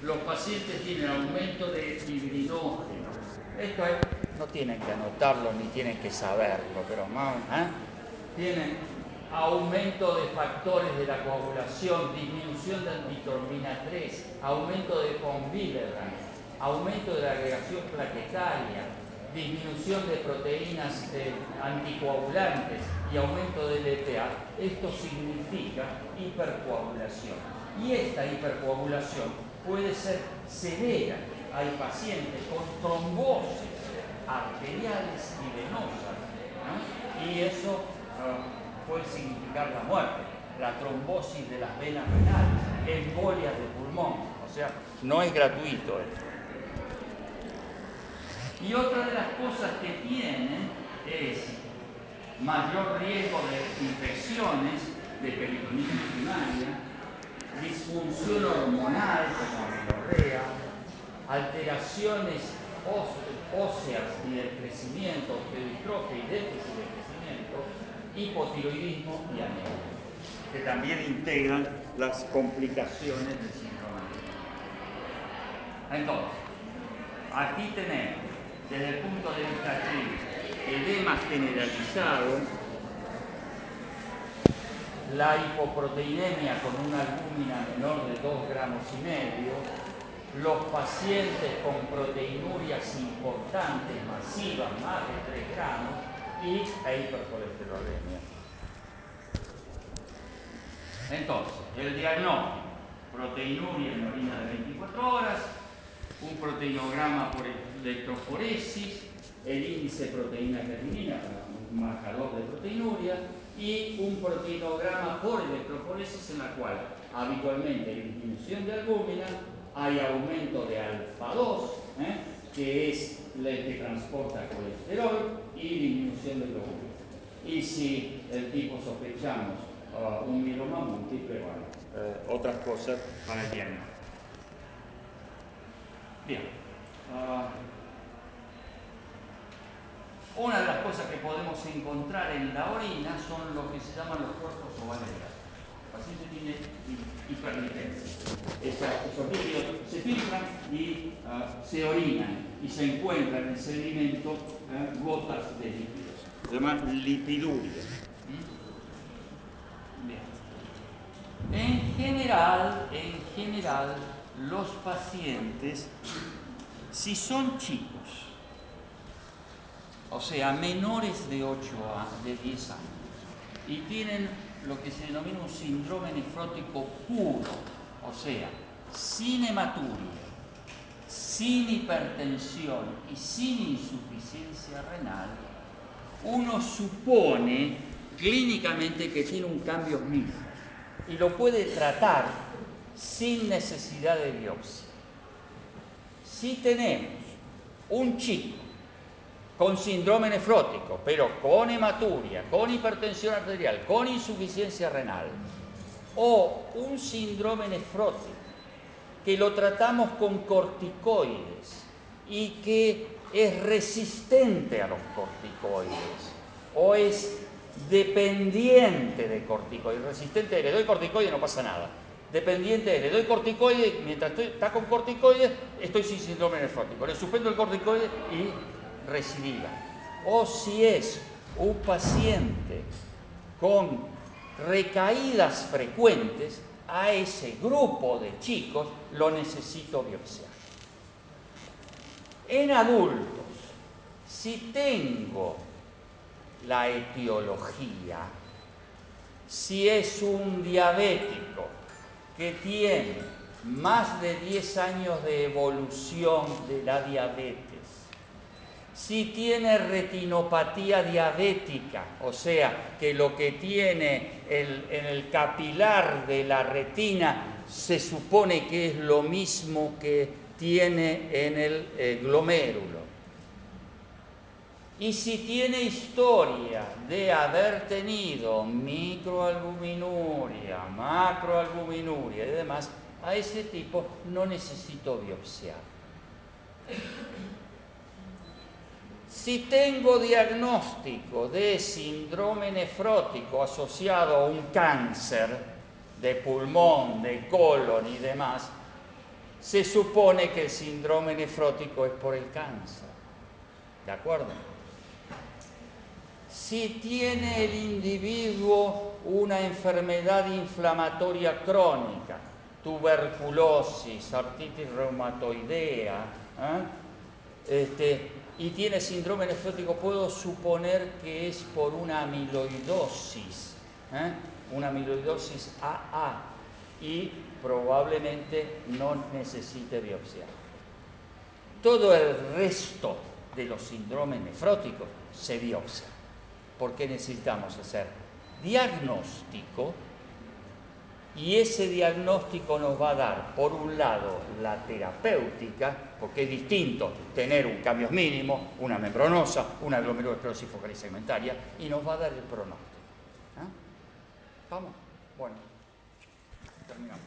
Los pacientes tienen aumento de fibrinógeno. Esto es, no tienen que anotarlo ni tienen que saberlo, pero tienen aumento de factores de la coagulación, disminución de antitrombina 3, aumento de von Willebrand, aumento de la agregación plaquetaria, disminución de proteínas anticoagulantes y aumento del EPA. Esto significa hipercoagulación. Y esta hipercoagulación puede ser severa. Hay pacientes con trombosis arteriales y venosas, ¿no? Y eso puede significar la muerte. La trombosis de las venas renales, embolias de pulmón. O sea, no es gratuito esto. Y otra de las cosas que tienen es mayor riesgo de infecciones de peritonitis primaria, disfunción hormonal como amenorrea, alteraciones óseas y del crecimiento, osteodistrofia y déficit de crecimiento, hipotiroidismo y anemia, que también integran las complicaciones del síndrome. Entonces, aquí tenemos, desde el punto de vista clínico, edema generalizado, la hipoproteinemia con una albúmina menor de 2,5 gramos, los pacientes con proteinurias importantes, masivas, más de 3 gramos, y hipercolesterolemia. Entonces, el diagnóstico: proteinuria en orina de 24 horas, un proteinograma por electroforesis, el índice de proteína creatinina, un marcador de proteinuria, y un proteinograma por electroforesis en la cual habitualmente hay disminución de albúmina, hay aumento de alfa-2, que es el que transporta colesterol, y disminución de glóbulos. Y si el tipo sospechamos un mieloma múltiple, bueno, otras cosas para el diagnóstico. Bien. Una de las cosas que podemos encontrar en la orina son lo que se llaman los cuerpos ovales grasos. El paciente tiene hiperlipemia. Esos líquidos se filtran y se orinan y se encuentran en el sedimento gotas de líquidos. Se llama lipiduria. Bien. En general, los pacientes, si son chicos, o sea, menores de 10 años, y tienen lo que se denomina un síndrome nefrótico puro, o sea, sin hematuria, sin hipertensión y sin insuficiencia renal, uno supone clínicamente que tiene un cambio mixto y lo puede tratar sin necesidad de biopsia. Si tenemos un chico con síndrome nefrótico, pero con hematuria, con hipertensión arterial, con insuficiencia renal, o un síndrome nefrótico que lo tratamos con corticoides y que es resistente a los corticoides, o es dependiente de corticoides, resistente, le doy corticoides no pasa nada, dependiente, le doy corticoides, mientras está con corticoides estoy sin síndrome nefrótico, le suspendo el corticoide y recidiva. O si es un paciente con recaídas frecuentes, a ese grupo de chicos lo necesito biopsiar. En adultos, si tengo la etiología, si es un diabético que tiene más de 10 años de evolución de la diabetes, si tiene retinopatía diabética, o sea, que lo que tiene en el capilar de la retina se supone que es lo mismo que tiene en el glomérulo, y si tiene historia de haber tenido microalbuminuria, macroalbuminuria y demás, a ese tipo no necesito biopsiar. Si tengo diagnóstico de síndrome nefrótico asociado a un cáncer de pulmón, de colon y demás, se supone que el síndrome nefrótico es por el cáncer. ¿De acuerdo? Si tiene el individuo una enfermedad inflamatoria crónica, tuberculosis, artritis reumatoidea, y tiene síndrome nefrótico, puedo suponer que es por una amiloidosis AA, y probablemente no necesite biopsia. Todo el resto de los síndromes nefróticos se biopsia, porque necesitamos hacer diagnóstico, y ese diagnóstico nos va a dar, por un lado, la terapéutica, porque es distinto tener un cambio mínimo, una membranosa, una glomerulosclerosis focal y segmentaria, y nos va a dar el pronóstico. ¿Vamos? Bueno, terminamos.